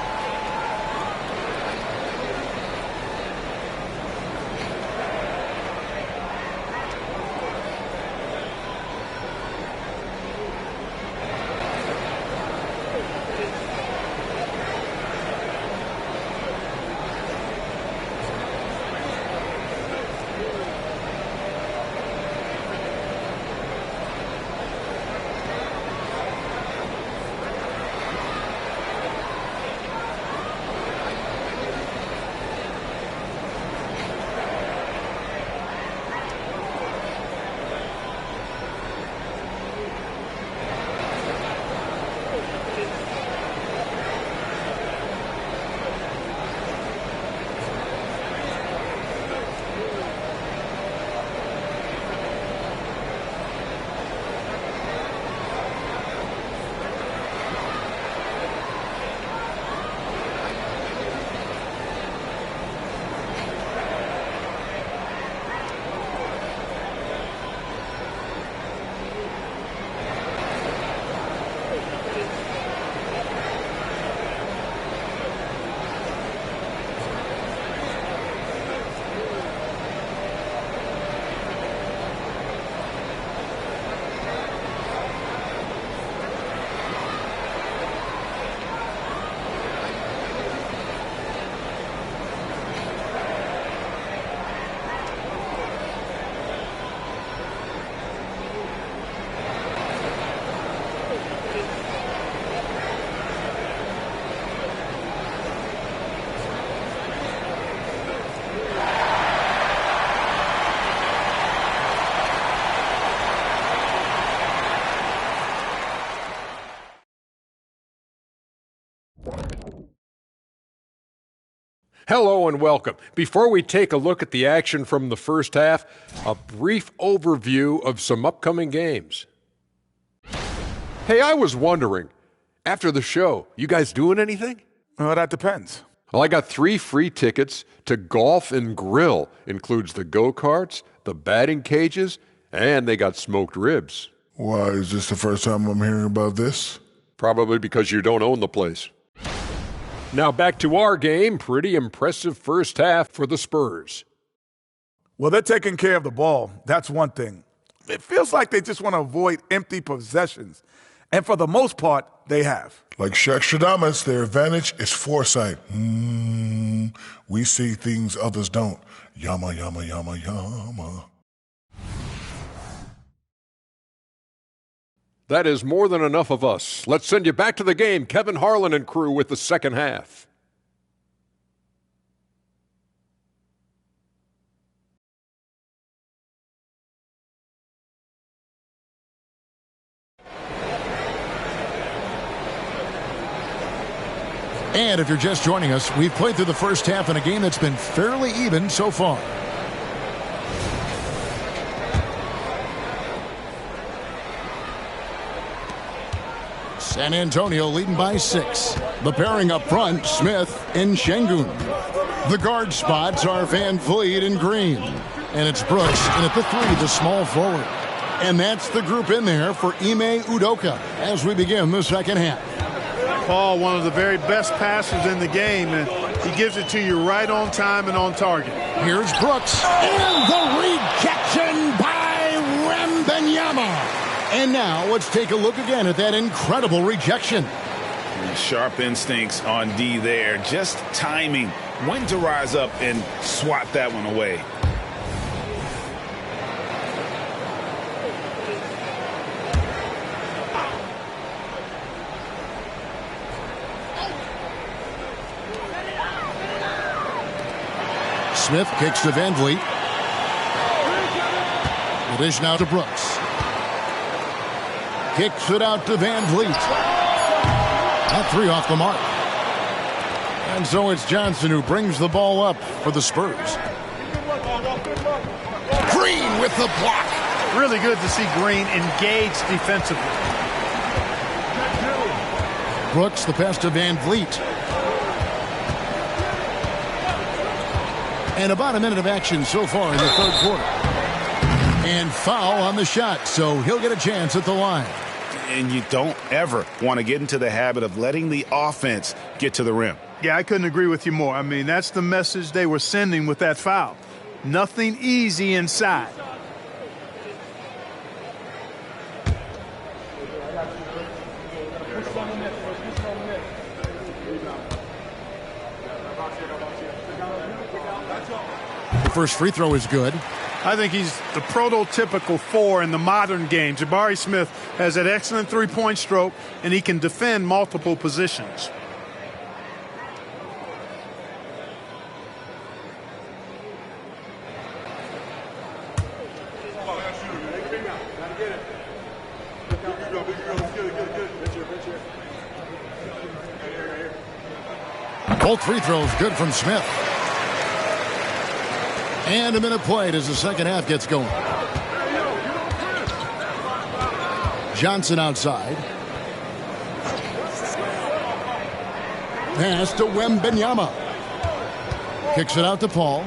Hello and welcome. Before we take a look at the action from the first half, a brief overview of some upcoming games. Hey, I was wondering, after the show, you guys doing anything? Well, that depends. Well, I got 3 free tickets to Golf and Grill. Includes the go-karts, the batting cages, and they got smoked ribs. Why, is this the first time I'm hearing about this? Probably because you don't own the place. Now back to our game. Pretty impressive first half for the Spurs. Well, they're taking care of the ball. That's one thing. It feels like they just want to avoid empty possessions. And for the most part, they have. Like Shaq Shadamas, their advantage is foresight. We see things others don't. Yama, yama, yama, yama. That is more than enough of us. Let's send you back to the game. Kevin Harlan and crew with the second half. And if you're just joining us, we've played through the first half in a game that's been fairly even so far. San Antonio leading by 6. The pairing up front, Smith and Şengün. The guard spots are Van Vliet and Green. And it's Brooks, and at the 3, the small forward. And that's the group in there for Ime Udoka as we begin the second half. Paul, one of the very best passers in the game, and he gives it to you right on time and on target. Here's Brooks, and the rejection by Wembanyama. And now let's take a look again at that incredible rejection. Sharp instincts on D there. Just timing when to rise up and swat that one away. Smith kicks to Van Vliet. The dish now to Brooks. Kicks it out to Van Vliet. That 3 off the mark. And so it's Johnson who brings the ball up for the Spurs. Green with the block. Really good to see Green engaged defensively. Brooks, the pass to Van Vliet. And about a minute of action so far in the third quarter. And foul on the shot, so he'll get a chance at the line. And you don't ever want to get into the habit of letting the offense get to the rim. Yeah, I couldn't agree with you more. I mean, that's the message they were sending with that foul. Nothing easy inside. The first free throw is good. I think he's the prototypical 4 in the modern game. Jabari Smith has that excellent three-point stroke, and he can defend multiple positions. Both free throws good from Smith. And a minute played as the second half gets going. Johnson outside. Pass to Wembanyama. Kicks it out to Paul.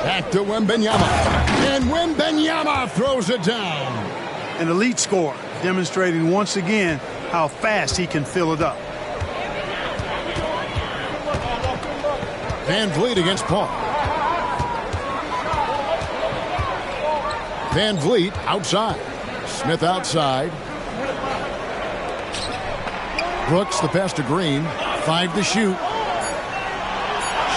Back to Wembanyama. And Wembanyama throws it down. An elite scorer, demonstrating once again how fast he can fill it up. Van Vliet against Paul. Van Vliet outside. Smith outside. Brooks the pass to Green. 5 to shoot.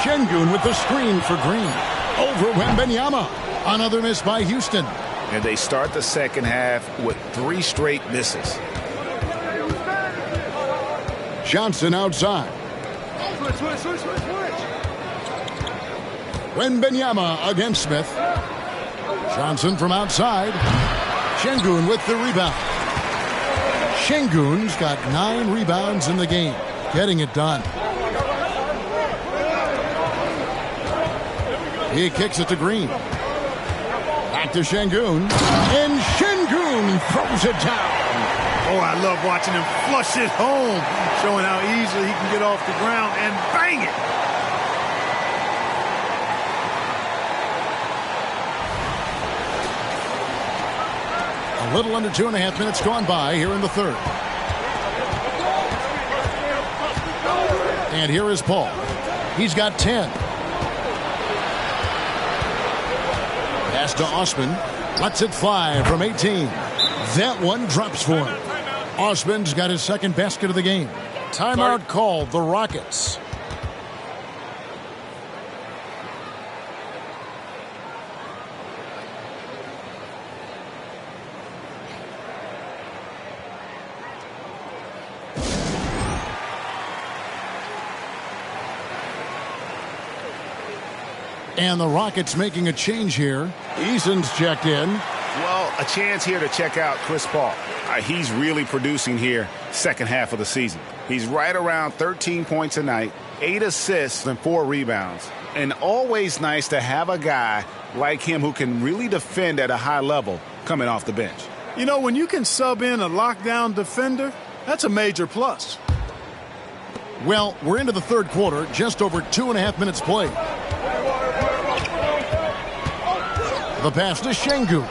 Şengün with the screen for Green. Over Wembanyama. Another miss by Houston. And they start the second half with 3 straight misses. Johnson outside. Wembanyama against Smith. Johnson from outside. Şengün with the rebound. Şengün's got 9 rebounds in the game. Getting it done. He kicks it to Green. Back to Şengün. And Şengün throws it down. Oh, I love watching him flush it home, showing how easily he can get off the ground and bang it. Little under 2.5 minutes gone by here in the third. And here is Paul. He's got 10. Pass to Osman. Lets it fly from 18. That one drops for him. Osman's got his second basket of the game. Timeout called, the Rockets. And the Rockets making a change here. Eason's checked in. Well, a chance here to check out Chris Paul. He's really producing here second half of the season. He's right around 13 points a night, 8 assists and 4 rebounds. And always nice to have a guy like him who can really defend at a high level coming off the bench. You know, when you can sub in a lockdown defender, that's a major plus. Well, we're into the third quarter, just over 2.5 minutes played. The pass to Şengün.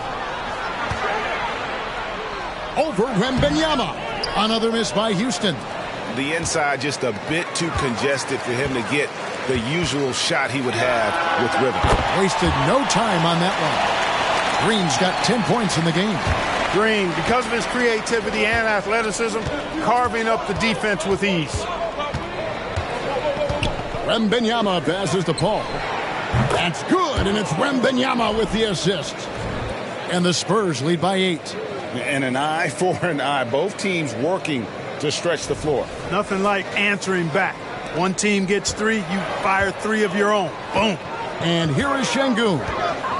Over Wembanyama. Another miss by Houston. The inside just a bit too congested for him to get the usual shot he would have with rhythm. Wasted no time on that one. Green's got 10 points in the game. Green, because of his creativity and athleticism, carving up the defense with ease. Wembanyama passes to Paul. That's good, and it's Wembanyama with the assist. And the Spurs lead by 8. And an eye for an eye. Both teams working to stretch the floor. Nothing like answering back. One team gets 3, you fire 3 of your own. Boom. And here is Şengün,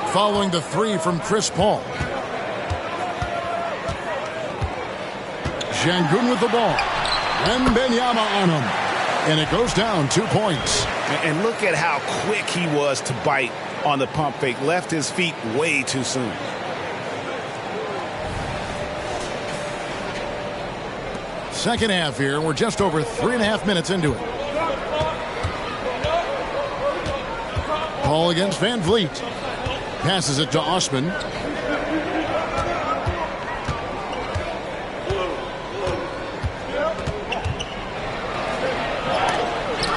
following the 3 from Chris Paul. Şengün with the ball. Wembanyama on him. And it goes down 2 points. And look at how quick he was to bite on the pump fake. Left his feet way too soon. Second half here. We're just over 3.5 minutes into it. Paul against Van Vliet. Passes it to Osman.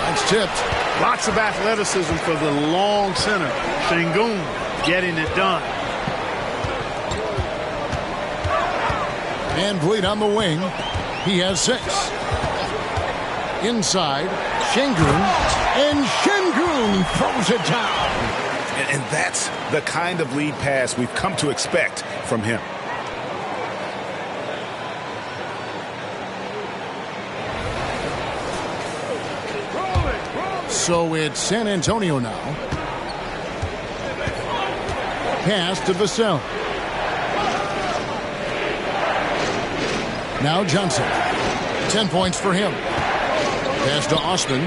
That's tipped. Lots of athleticism for the long center. Şengün getting it done. Van Vliet on the wing. He has 6. Inside, Şengün. And Şengün throws it down. And that's the kind of lead pass we've come to expect from him. So it's San Antonio now. Pass to Vassell. Now Johnson. 10 points for him. Pass to Osman.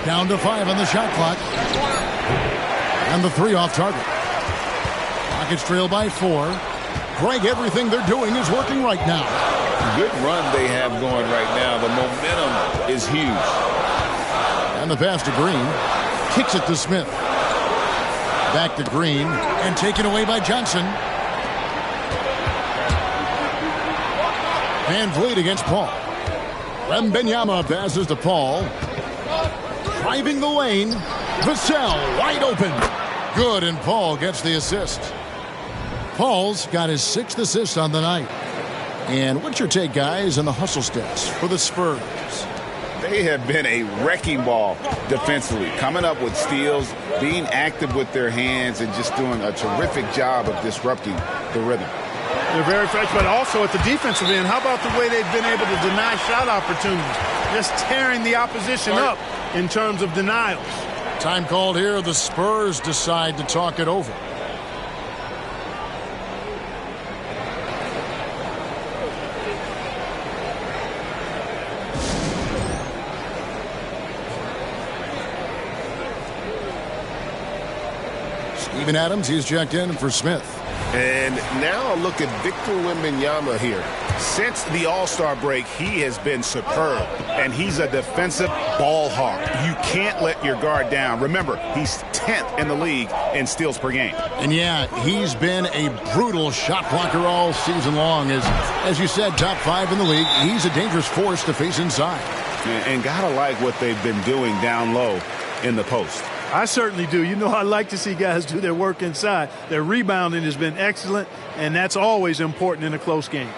Down to 5 on the shot clock. And the 3 off target. Rockets trail by 4. Greg, everything they're doing is working right now. Good run they have going right now. The momentum is huge. And the pass to Green. Kicks it to Smith. Back to Green. And taken away by Johnson. Van Vliet against Paul. Wembanyama passes to Paul. Driving the lane. Vassell wide open. Good, and Paul gets the assist. Paul's got his 6th assist on the night. And what's your take, guys, on the hustle stats for the Spurs? They have been a wrecking ball defensively, coming up with steals, being active with their hands, and just doing a terrific job of disrupting the rhythm. They're very fresh, but also at the defensive end, how about the way they've been able to deny shot opportunities? Just tearing the opposition up in terms of denials. Time called here. The Spurs decide to talk it over. Steven Adams, he's checked in for Smith. And now a look at Victor Wembanyama here. Since the All-Star break, he has been superb, and he's a defensive ball hawk. You can't let your guard down. Remember, he's 10th in the league in steals per game. And yeah, he's been a brutal shot blocker all season long. As you said, top 5 in the league. He's a dangerous force to face inside. And gotta like what they've been doing down low in the post. I certainly do. You know, I like to see guys do their work inside. Their rebounding has been excellent, and that's always important in a close game.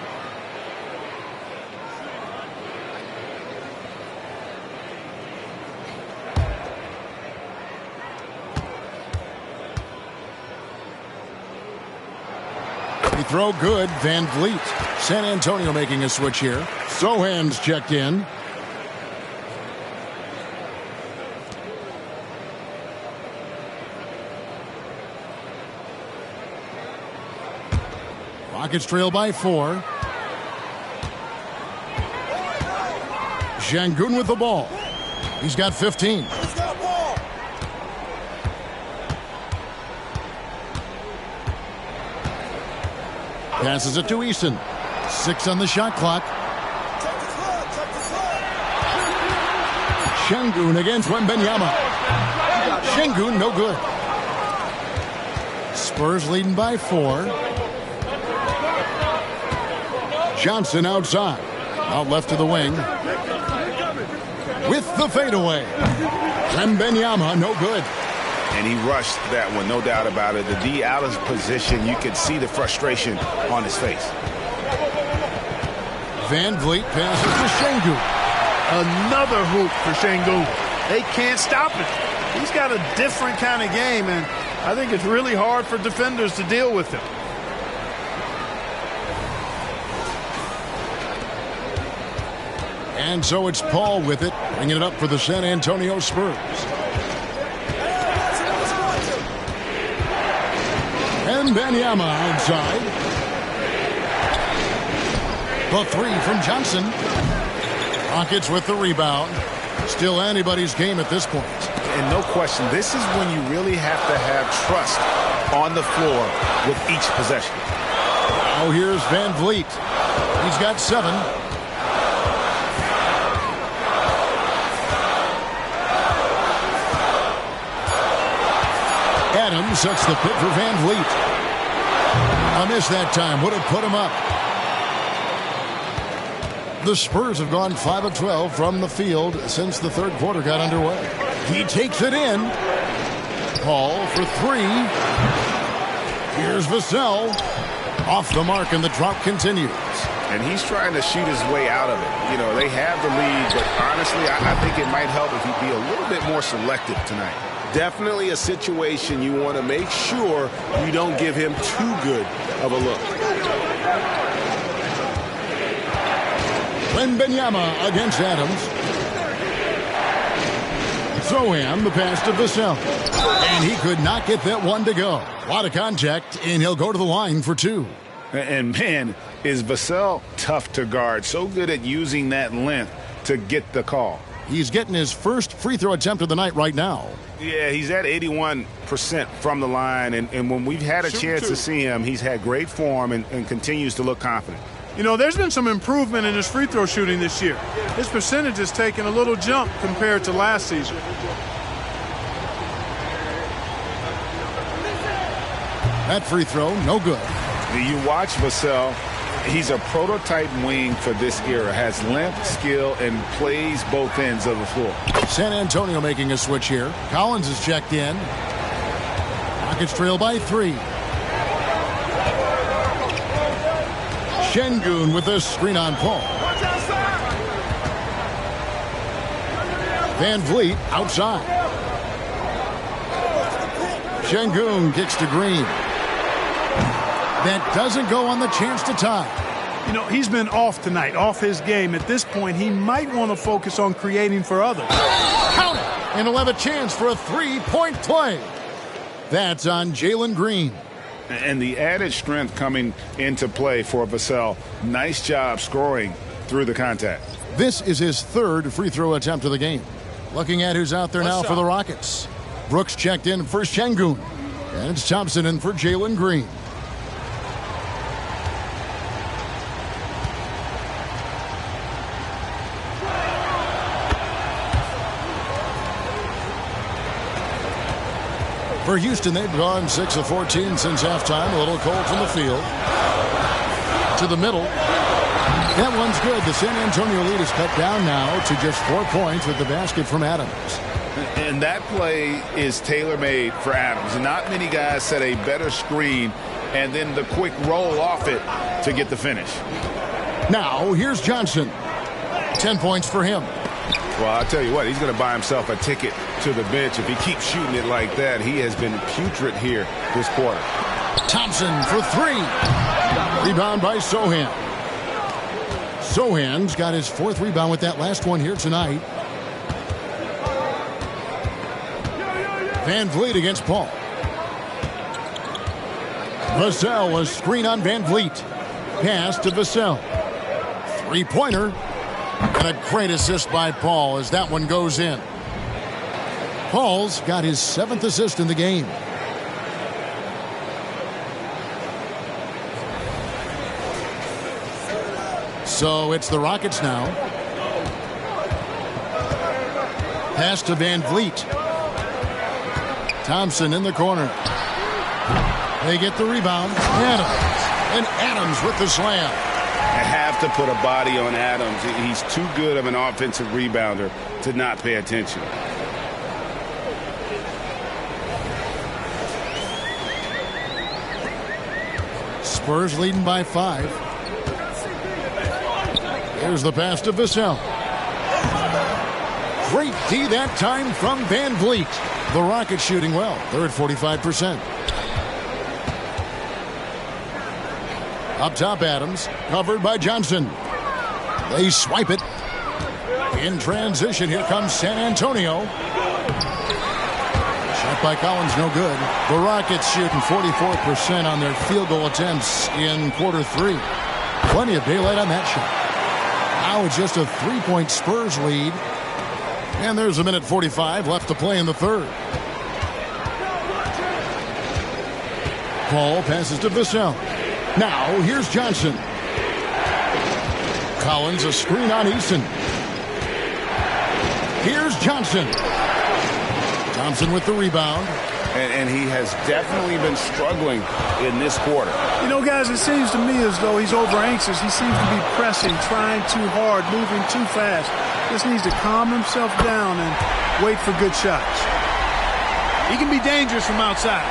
They throw good. Van Vliet. San Antonio making a switch here. Sohan's checked in. Rockets trail by 4. Şengün with the ball. He's got 15. Passes it to Easton. 6 on the shot clock. Şengün against Wembanyama. Şengün no good. Spurs leading by 4. Johnson outside. Out left to the wing. With the fadeaway. Wembanyama no good. And he rushed that one, no doubt about it. The D out of position, you could see the frustration on his face. Van Vliet passes to Şengün. Another hoop for Şengün. They can't stop it. He's got a different kind of game, and I think it's really hard for defenders to deal with him. And so it's Paul with it, bringing it up for the San Antonio Spurs. Wembanyama outside. The 3 from Johnson. Rockets with the rebound. Still anybody's game at this point. And no question, this is when you really have to have trust on the floor with each possession. Oh, here's Van Vliet. He's got 7. Adams sets the pick for Van Vliet. A miss that time would have put him up. The Spurs have gone 5 of 12 from the field since the third quarter got underway. He takes it in. Paul for 3. Here's Vassell. Off the mark, and the drought continues. And he's trying to shoot his way out of it. You know, they have the lead, but honestly, I think it might help if he'd be a little bit more selective tonight. Definitely a situation you want to make sure you don't give him too good of a look. Wembanyama against Adams. Sohan, the pass to Vassell. And he could not get that one to go. A lot of contact, and he'll go to the line for 2. And man, is Vassell tough to guard. So good at using that length to get the call. He's getting his first free throw attempt of the night right now. Yeah, he's at 81% from the line, and when we've had a chance to see him, he's had great form and continues to look confident. You know, there's been some improvement in his free throw shooting this year. His percentage has taken a little jump compared to last season. That free throw, no good. You watch Vassell. He's a prototype wing for this era. Has length, skill, and plays both ends of the floor. San Antonio making a switch here. Collins is checked in. Rockets trail by 3. Şengün with a screen on Paul. Van Vliet outside. Şengün kicks to Green. That doesn't go on the chance to tie. You know, he's been off tonight, off his game. At this point, he might want to focus on creating for others. Count it! And he'll have a chance for a 3-point play. That's on Jalen Green. And the added strength coming into play for Vassell. Nice job scoring through the contact. This is his 3rd free throw attempt of the game. Looking at who's out there now for the Rockets. Brooks checked in for Şengün. And it's Thompson in for Jalen Green. For Houston, they've gone 6 of 14 since halftime. A little cold from the field. To the middle. That one's good. The San Antonio lead is cut down now to just 4 points with the basket from Adams. And that play is tailor-made for Adams. Not many guys set a better screen and then the quick roll off it to get the finish. Now, here's Johnson. 10 points for him. Well, I'll tell you what, he's going to buy himself a ticket to the bench. If he keeps shooting it like that, he has been putrid here this quarter. Thompson for 3. Rebound by Sohan. Sohan's got his 4th rebound with that last one here tonight. Van Vliet against Paul. Vassell was screen on Van Vliet. Pass to Vassell. 3-pointer. And a great assist by Paul as that one goes in. Paul's got his 7th assist in the game. So it's the Rockets now. Pass to Van Vliet. Thompson in the corner. They get the rebound. Adams. And Adams with the slam. I have to put a body on Adams. He's too good of an offensive rebounder to not pay attention. Spurs leading by 5. Here's the pass to Vassell. Great D that time from Van Vliet. The Rockets shooting well. They're at 45%. Up top, Adams. Covered by Johnson. They swipe it. In transition, here comes San Antonio. Shot by Collins, no good. The Rockets shooting 44% on their field goal attempts in quarter 3. Plenty of daylight on that shot. Now it's just a 3-point Spurs lead. And there's a minute 45 left to play in the third. Paul passes to Vassell. Now here's Johnson. Collins a screen on Easton. Here's Johnson. Thompson with the rebound. And he has definitely been struggling in this quarter. You know, guys, it seems to me as though he's over anxious. He seems to be pressing, trying too hard, moving too fast. Just needs to calm himself down and wait for good shots. He can be dangerous from outside.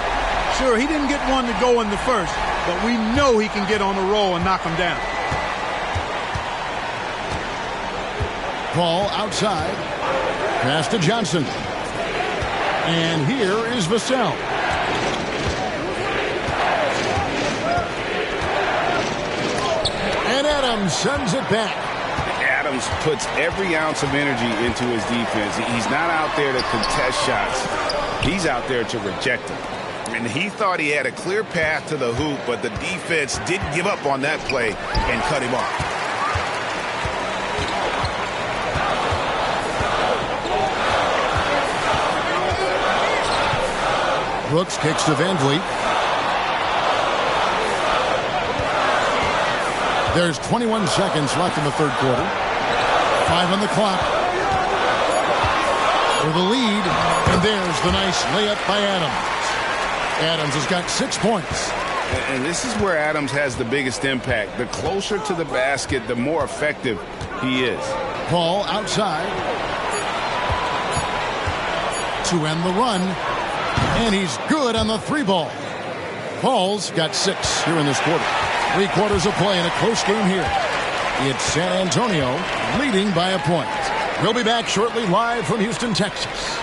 Sure, he didn't get one to go in the first, but we know he can get on the roll and knock him down. Paul outside. Pass to Johnson. And here is Vassell. And Adams sends it back. Adams puts every ounce of energy into his defense. He's not out there to contest shots. He's out there to reject them. And he thought he had a clear path to the hoop, but the defense didn't give up on that play and cut him off. Brooks kicks to Van Vliet. There's 21 seconds left in the third quarter. 5 on the clock. For the lead. And there's the nice layup by Adams. Adams has got 6 points. And this is where Adams has the biggest impact. The closer to the basket, the more effective he is. Paul outside. To end the run. And he's good on the 3-ball. Paul's got 6 here in this quarter. 3 quarters of play in a close game here. It's San Antonio leading by a point. We'll be back shortly live from Houston, Texas.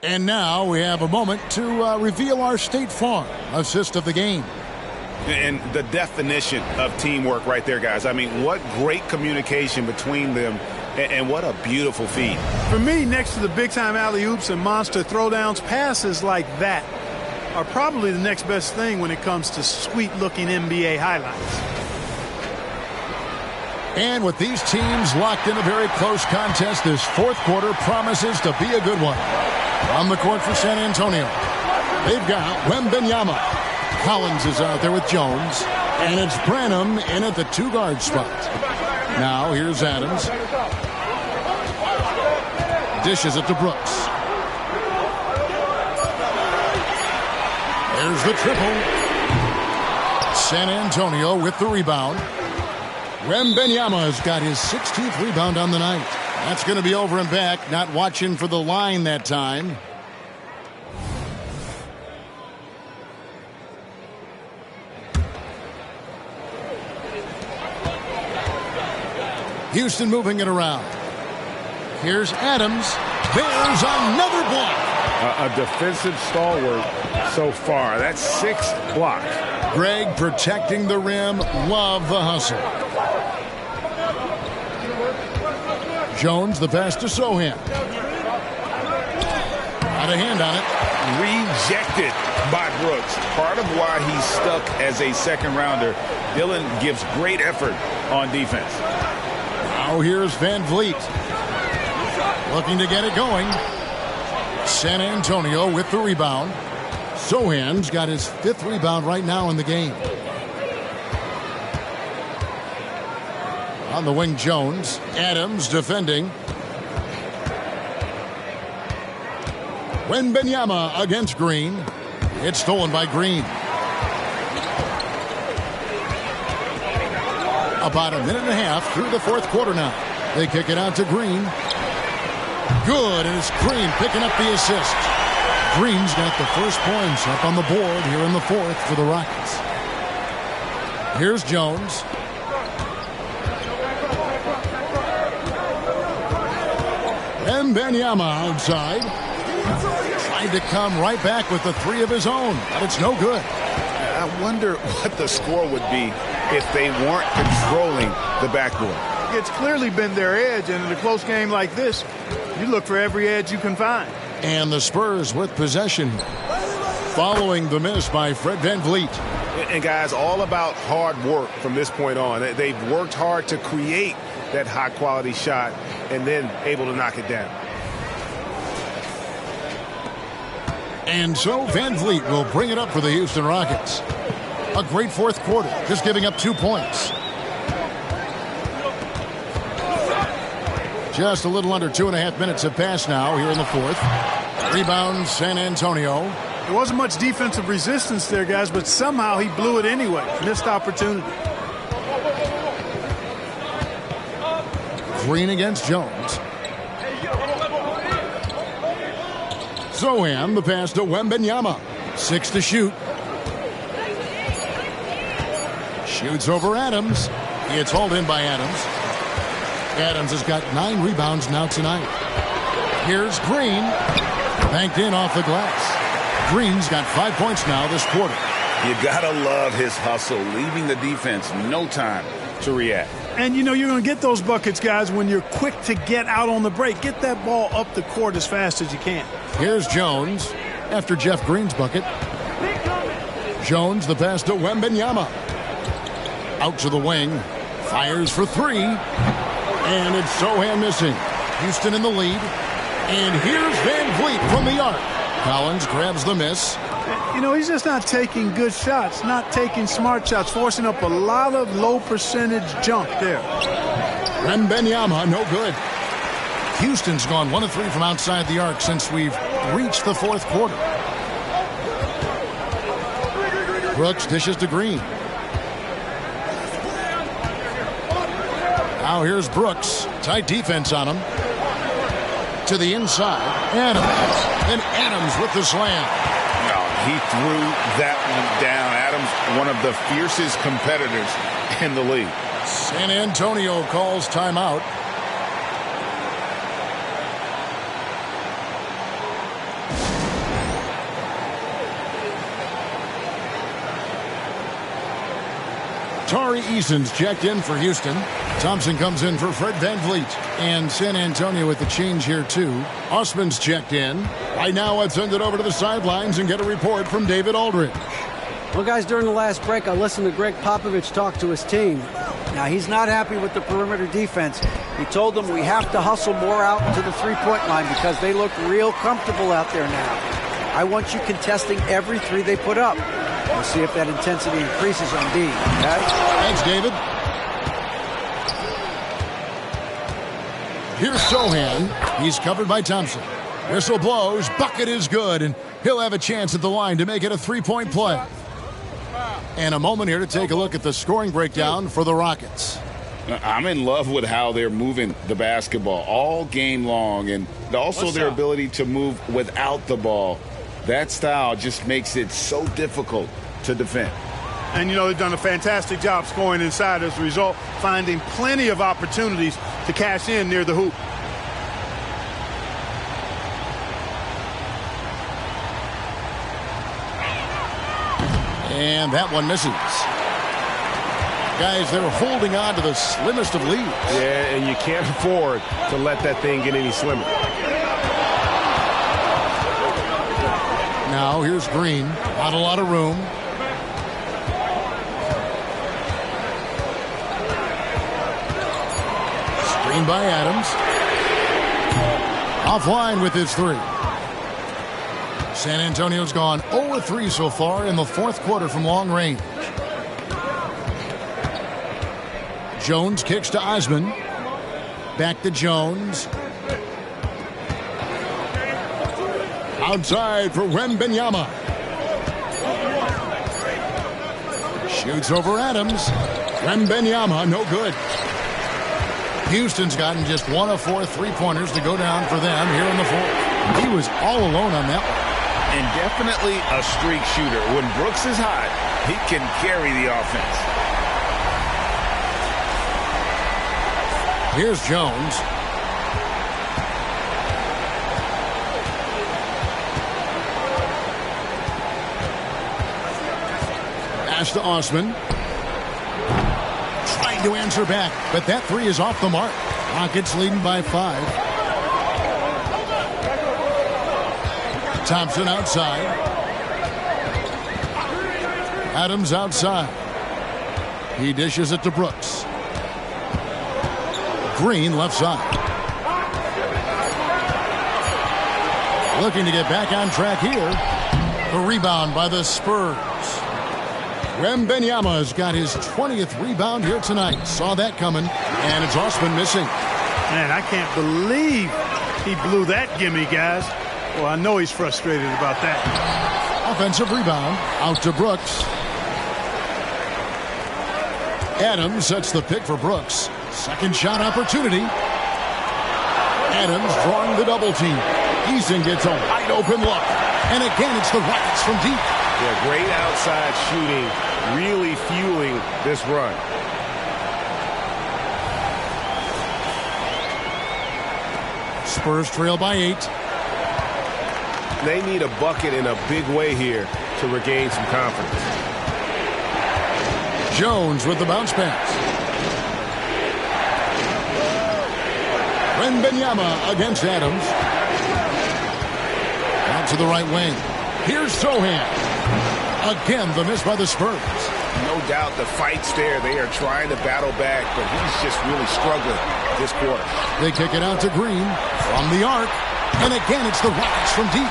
And now we have a moment to reveal our State Farm assist of the game. And the definition of teamwork right there, guys. I mean, what great communication between them And what a beautiful feed. For me, next to the big-time alley-oops and monster throwdowns, passes like that are probably the next best thing when it comes to sweet-looking NBA highlights. And with these teams locked in a very close contest, this fourth quarter promises to be a good one. On the court for San Antonio, they've got Wembanyama. Collins is out there with Jones. And it's Branham in at the two-guard spot. Now here's Adams. Dishes it to Brooks. There's the triple. San Antonio with the rebound. Wembanyama has got his 16th rebound on the night. That's going to be over and back. Not watching for the line that time. Houston moving it around. Here's Adams. There's another block. A defensive stalwart so far. That's 6th block. Greg protecting the rim. Love the hustle. Jones, the pass to Sohan. Got a hand on it. Rejected by Brooks. Part of why he's stuck as a second rounder. Dillon gives great effort on defense. Now here's Van Vliet. Looking to get it going. San Antonio with the rebound. Sohan's got his 5th rebound right now in the game. On the wing, Jones. Adams defending. Wembanyama against Green. It's stolen by Green. About a minute and a half through the fourth quarter now. They kick it out to Green. Good, and it's Green picking up the assist. Green's got the first points up on the board here in the fourth for the Rockets. Here's Jones. Wembanyama outside. Tried to come right back with the 3 of his own, but it's no good. I wonder what the score would be if they weren't controlling the backboard. It's clearly been their edge, and in a close game like this, you look for every edge you can find. And the Spurs with possession following the miss by Fred Van Vliet. And guys, all about hard work from this point on. They've worked hard to create that high-quality shot and then able to knock it down. And so Van Vliet will bring it up for the Houston Rockets. A great fourth quarter, just giving up 2 points. Just a little under 2.5 minutes have passed now here in the fourth. Rebound, San Antonio. There wasn't much defensive resistance there, guys, but somehow he blew it anyway. Missed opportunity. Green against Jones. Sohan, the pass to Wembanyama. 6 to shoot. Shoots over Adams. It's hauled in by Adams. Adams has got 9 rebounds now tonight. Here's Green. Banked in off the glass. Green's got 5 points now this quarter. You gotta love his hustle, leaving the defense no time to react. And, you know, you're going to get those buckets, guys, when you're quick to get out on the break. Get that ball up the court as fast as you can. Here's Jones after Jeff Green's bucket. Jones, the pass to Wembanyama. Out to the wing. Fires for 3. And it's Sohan missing. Houston in the lead. And here's Van Vliet from the arc. Collins grabs the miss. You know, he's just not taking good shots, not taking smart shots, forcing up a lot of low percentage jump there. Wembanyama, no good. Houston's gone 1 of 3 from outside the arc since we've reached the fourth quarter. Brooks dishes to Green. Now here's Brooks. Tight defense on him. To the inside. Adams. And Adams with the slam. No, he threw that one down. Adams, one of the fiercest competitors in the league. San Antonio calls timeout. Tari Eason's checked in for Houston. Thompson comes in for Fred VanVleet. And San Antonio with the change here, too. Osman's checked in. Right now, let's send it over to the sidelines and get a report from David Aldridge. Well, guys, during the last break, I listened to Greg Popovich talk to his team. Now, he's not happy with the perimeter defense. He told them we have to hustle more out to the three-point line because they look real comfortable out there now. I want you contesting every three they put up. We'll see if that intensity increases on D. Okay? Thanks, David. Here's Sohan. He's covered by Thompson. Whistle blows. Bucket is good, and he'll have a chance at the line to make it a three-point play. And a moment here to take a look at the scoring breakdown for the Rockets. I'm in love with how they're moving the basketball all game long, and also their ability to move without the ball. That style just makes it so difficult to defend. And, you know, they've done a fantastic job scoring inside as a result, finding plenty of opportunities to cash in near the hoop. And that one misses. Guys, they're holding on to the slimmest of leads. Yeah, and you can't afford to let that thing get any slimmer. Now here's Green. Not a lot of room. Screen by Adams. Offline with his three. San Antonio's gone 0-3 so far in the fourth quarter from long range. Jones kicks to Osman. Back to Jones. Outside for Wembanyama. Shoots over Adams. Wembanyama, no good. Houston's gotten just 1 of 4 three-pointers to go down for them here in the fourth. He was all alone on that one. And definitely a streak shooter. When Brooks is hot, he can carry the offense. Here's Jones. Pass to Osman. Trying to answer back, but that three is off the mark. Rockets leading by 5. Thompson outside. Adams outside. He dishes it to Brooks. Green left side. Looking to get back on track here. The rebound by the Spurs. Wembanyama's got his 20th rebound here tonight. Saw that coming, and it's Osman missing. Man, I can't believe he blew that gimme, guys. Well, I know he's frustrated about that. Offensive rebound out to Brooks. Adams sets the pick for Brooks. Second shot opportunity. Adams drawing the double team. Eason gets a wide open look. And again, it's the Rockets from deep. Yeah, great outside shooting, really fueling this run. Spurs trail by 8. They need a bucket in a big way here to regain some confidence. Jones with the bounce pass. Wembanyama against Adams. Out to the right wing. Here's Sohan. Again, the miss by the Spurs. No doubt the fight's there. They are trying to battle back, but he's just really struggling this quarter. They kick it out to Green from the arc. And again, it's the Rockets from deep.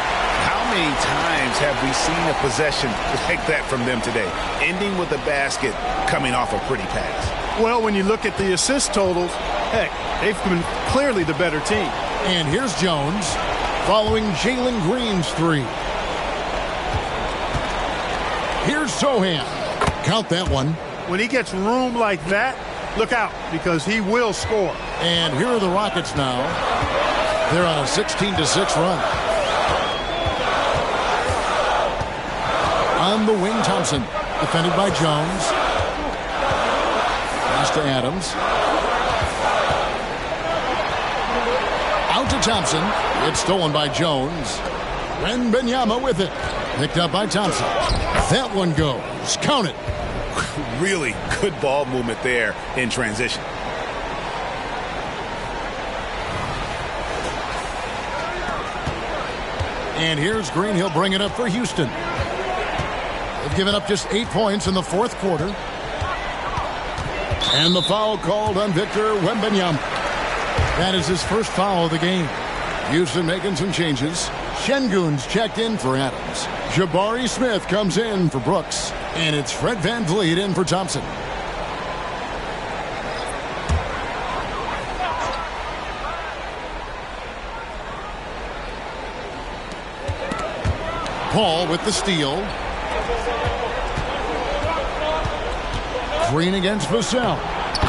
How many times have we seen a possession like that from them today? Ending with a basket, coming off a pretty pass. Well, when you look at the assist totals, heck, they've been clearly the better team. And here's Jones following Jalen Green's three. Here's Sohan. Count that one. When he gets room like that, look out, because he will score. And here are the Rockets now. They're on a 16-6 run. On the wing, Thompson. Defended by Jones. Pass to Adams. Out to Thompson. It's stolen by Jones. Wembanyama with it. Picked up by Thompson. That one goes. Count it. really good ball movement there in transition. And here's Green. He'll bring it up for Houston. They've given up just 8 points in the fourth quarter. And the foul called on Victor Wembanyama. That is his first foul of the game. Houston making some changes. Şengün's checked in for Adams. Jabari Smith comes in for Brooks. And it's Fred VanVleet in for Thompson. Paul with the steal. Green against Vassell.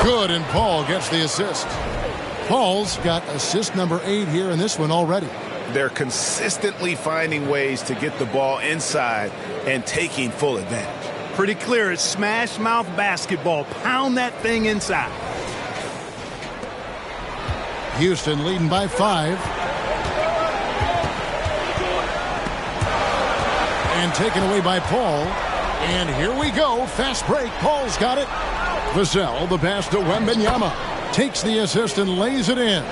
Good, and Paul gets the assist. Paul's got assist number 8 here in this one already. They're consistently finding ways to get the ball inside and taking full advantage. Pretty clear. It's smash mouth basketball. Pound that thing inside. Houston leading by 5. And taken away by Paul. And here we go. Fast break. Paul's got it. Vassell, the pass to Wembanyama. Takes the assist and lays it in.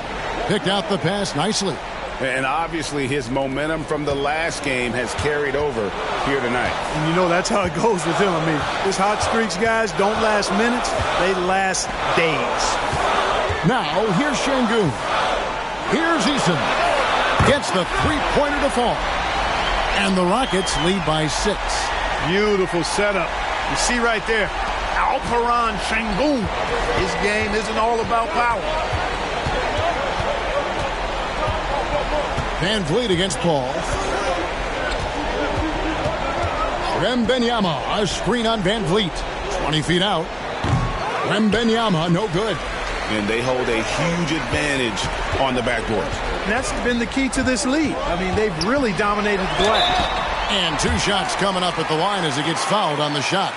Picked out the pass nicely. And obviously his momentum from the last game has carried over here tonight. And you know that's how it goes with him. I mean, his hot streaks, guys, don't last minutes. They last days. Now, here's Şengün. Here's Eason. Gets the three-pointer to fall. And the Rockets lead by 6. Beautiful setup. You see right there, Alperen Şengün. His game isn't all about power. VanVleet against Paul. Wembanyama, a screen on VanVleet. 20 feet out. Wembanyama, no good. And they hold a huge advantage on the backboard. And that's been the key to this lead. I mean, they've really dominated the glass. And 2 shots coming up at the line as he gets fouled on the shot.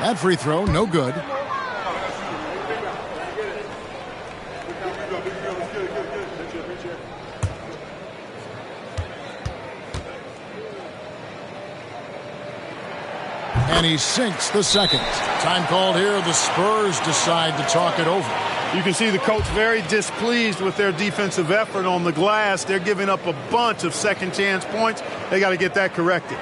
That free throw, no good. And he sinks the second. Time called here. The Spurs decide to talk it over. You can see the coach very displeased with their defensive effort on the glass. They're giving up a bunch of second chance points. They got to get that corrected.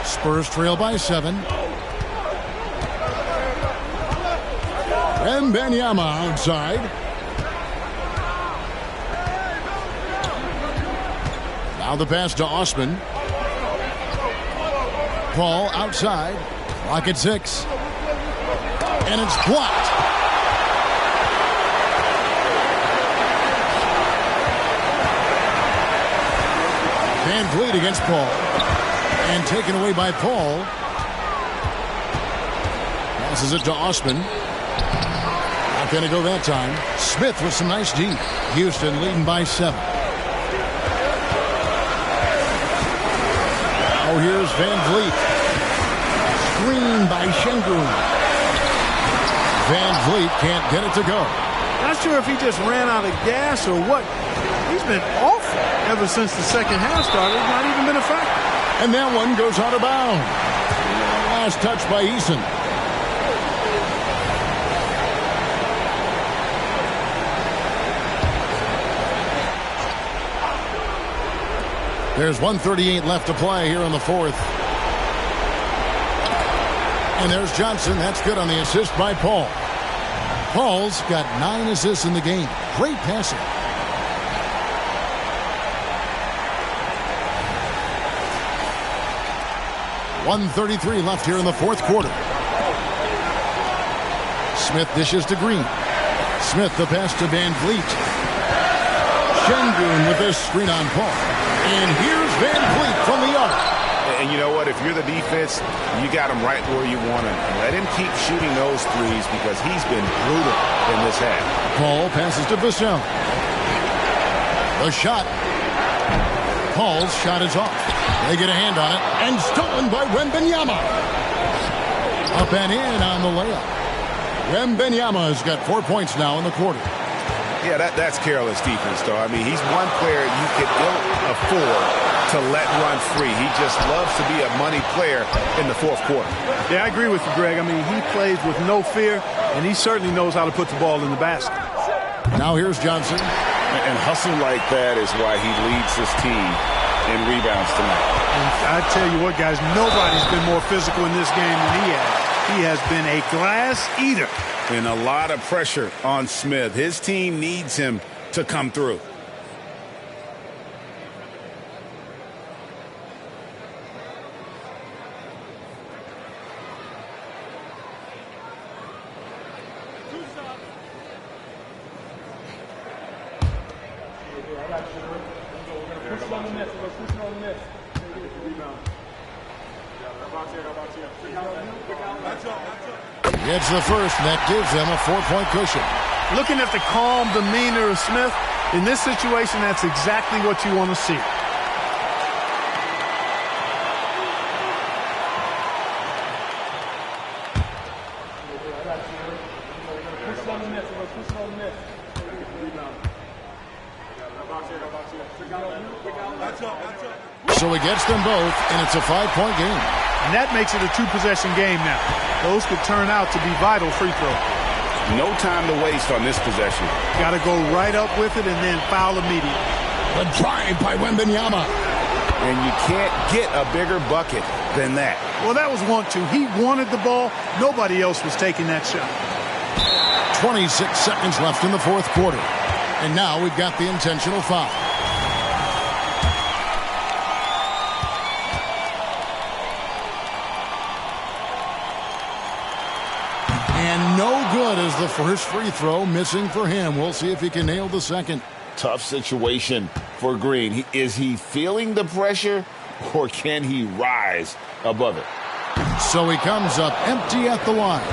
Spurs trail by 7. Wembanyama outside. Now the pass to Osman. Paul outside. Clock at 6. And it's blocked. VanVleet against Paul. And taken away by Paul. Passes it to Osman. Not going to go that time. Smith with some nice D. Houston leading by 7. Oh, here's VanVleet. Screen by Şengün. VanVleet can't get it to go. Not sure if he just ran out of gas or what. He's been awful ever since the second half started. It's not even been a factor. And that one goes out of bounds. Last touch by Eason. There's 1:38 left to play here in the fourth. And there's Johnson. That's good on the assist by Paul. Paul's got 9 assists in the game. Great passing. .133 left here in the fourth quarter. Smith dishes to Green. Smith the pass to Van Vliet. Şengün with this screen on Paul. And here's Van Vliet from the arc. And you know what? If you're the defense, you got him right where you want him. Let him keep shooting those threes because he's been brutal in this half. Paul passes to Vassell. The shot. Paul's shot is off. They get a hand on it. And stolen by Wembanyama. Up and in on the layup. Wembanyama has got 4 points now in the quarter. Yeah, that's careless defense, though. I mean, he's one player you could ill afford to let run free. He just loves to be a money player in the fourth quarter. Yeah, I agree with you, Greg. I mean, he plays with no fear, and he certainly knows how to put the ball in the basket. Now here's Johnson. And hustle like that is why he leads his team in rebounds tonight. And I tell you what, guys, nobody's been more physical in this game than he has. He has been a glass eater. And a lot of pressure on Smith. His team needs him to come through. Gets the first, and that gives them a 4-point cushion. Looking at the calm demeanor of Smith, in this situation, that's exactly what you want to see. So he gets them both, and it's a 5-point game. And that makes it a 2-possession game now. Those could turn out to be vital free throws. No time to waste on this possession. Got to go right up with it and then foul immediately. The drive by Wembanyama. And you can't get a bigger bucket than that. Well, that was 1-2. He wanted the ball. Nobody else was taking that shot. 26 seconds left in the fourth quarter. And now we've got the intentional foul. And no good as the first free throw missing for him. We'll see if he can nail the second. Tough situation for Green. Is he feeling the pressure, or can he rise above it? So he comes up empty at the line.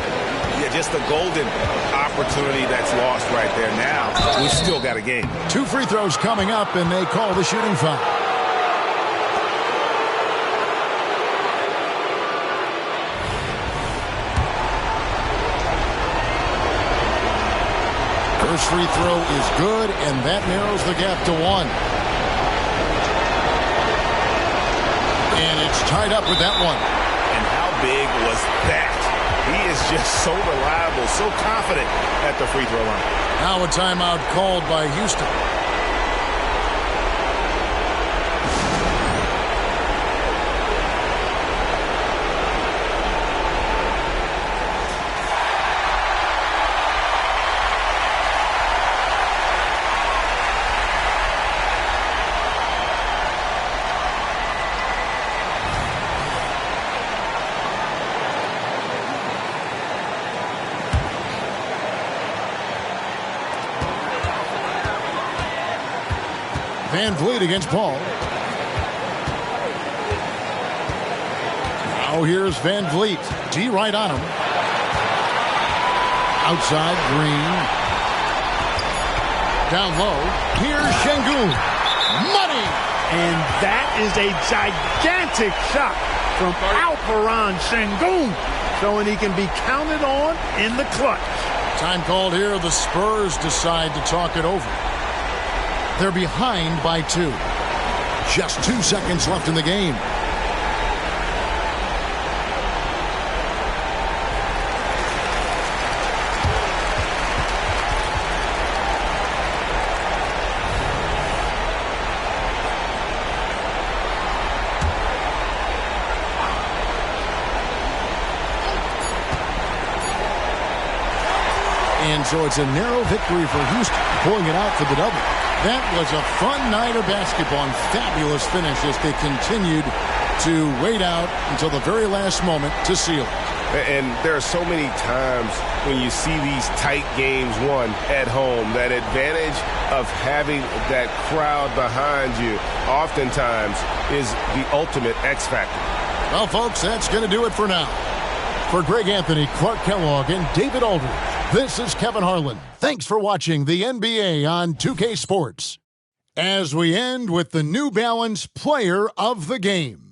Yeah, just a golden opportunity that's lost right there. Now, we still got a game. 2 free throws coming up, and they call the shooting foul. First free throw is good, and that narrows the gap to 1. And it's tied up with that one. And how big was that? He is just so reliable, so confident at the free throw line. Now a timeout called by Houston. Van Vliet against Paul. Now here's Van Vliet. D right on him. Outside, Green. Down low. Here's Şengün. Money! And that is a gigantic shot from Alperen Şengün, showing he can be counted on in the clutch. Time called here. The Spurs decide to talk it over. They're behind by 2. Just 2 seconds left in the game. And so it's a narrow victory for Houston, pulling it out for the double. That was a fun night of basketball and fabulous finish as they continued to wait out until the very last moment to seal it. And there are so many times when you see these tight games won at home, that advantage of having that crowd behind you oftentimes is the ultimate X factor. Well, folks, that's going to do it for now. For Greg Anthony, Clark Kellogg, and David Aldridge, this is Kevin Harlan. Thanks for watching the NBA on 2K Sports. As we end with the New Balance Player of the Game.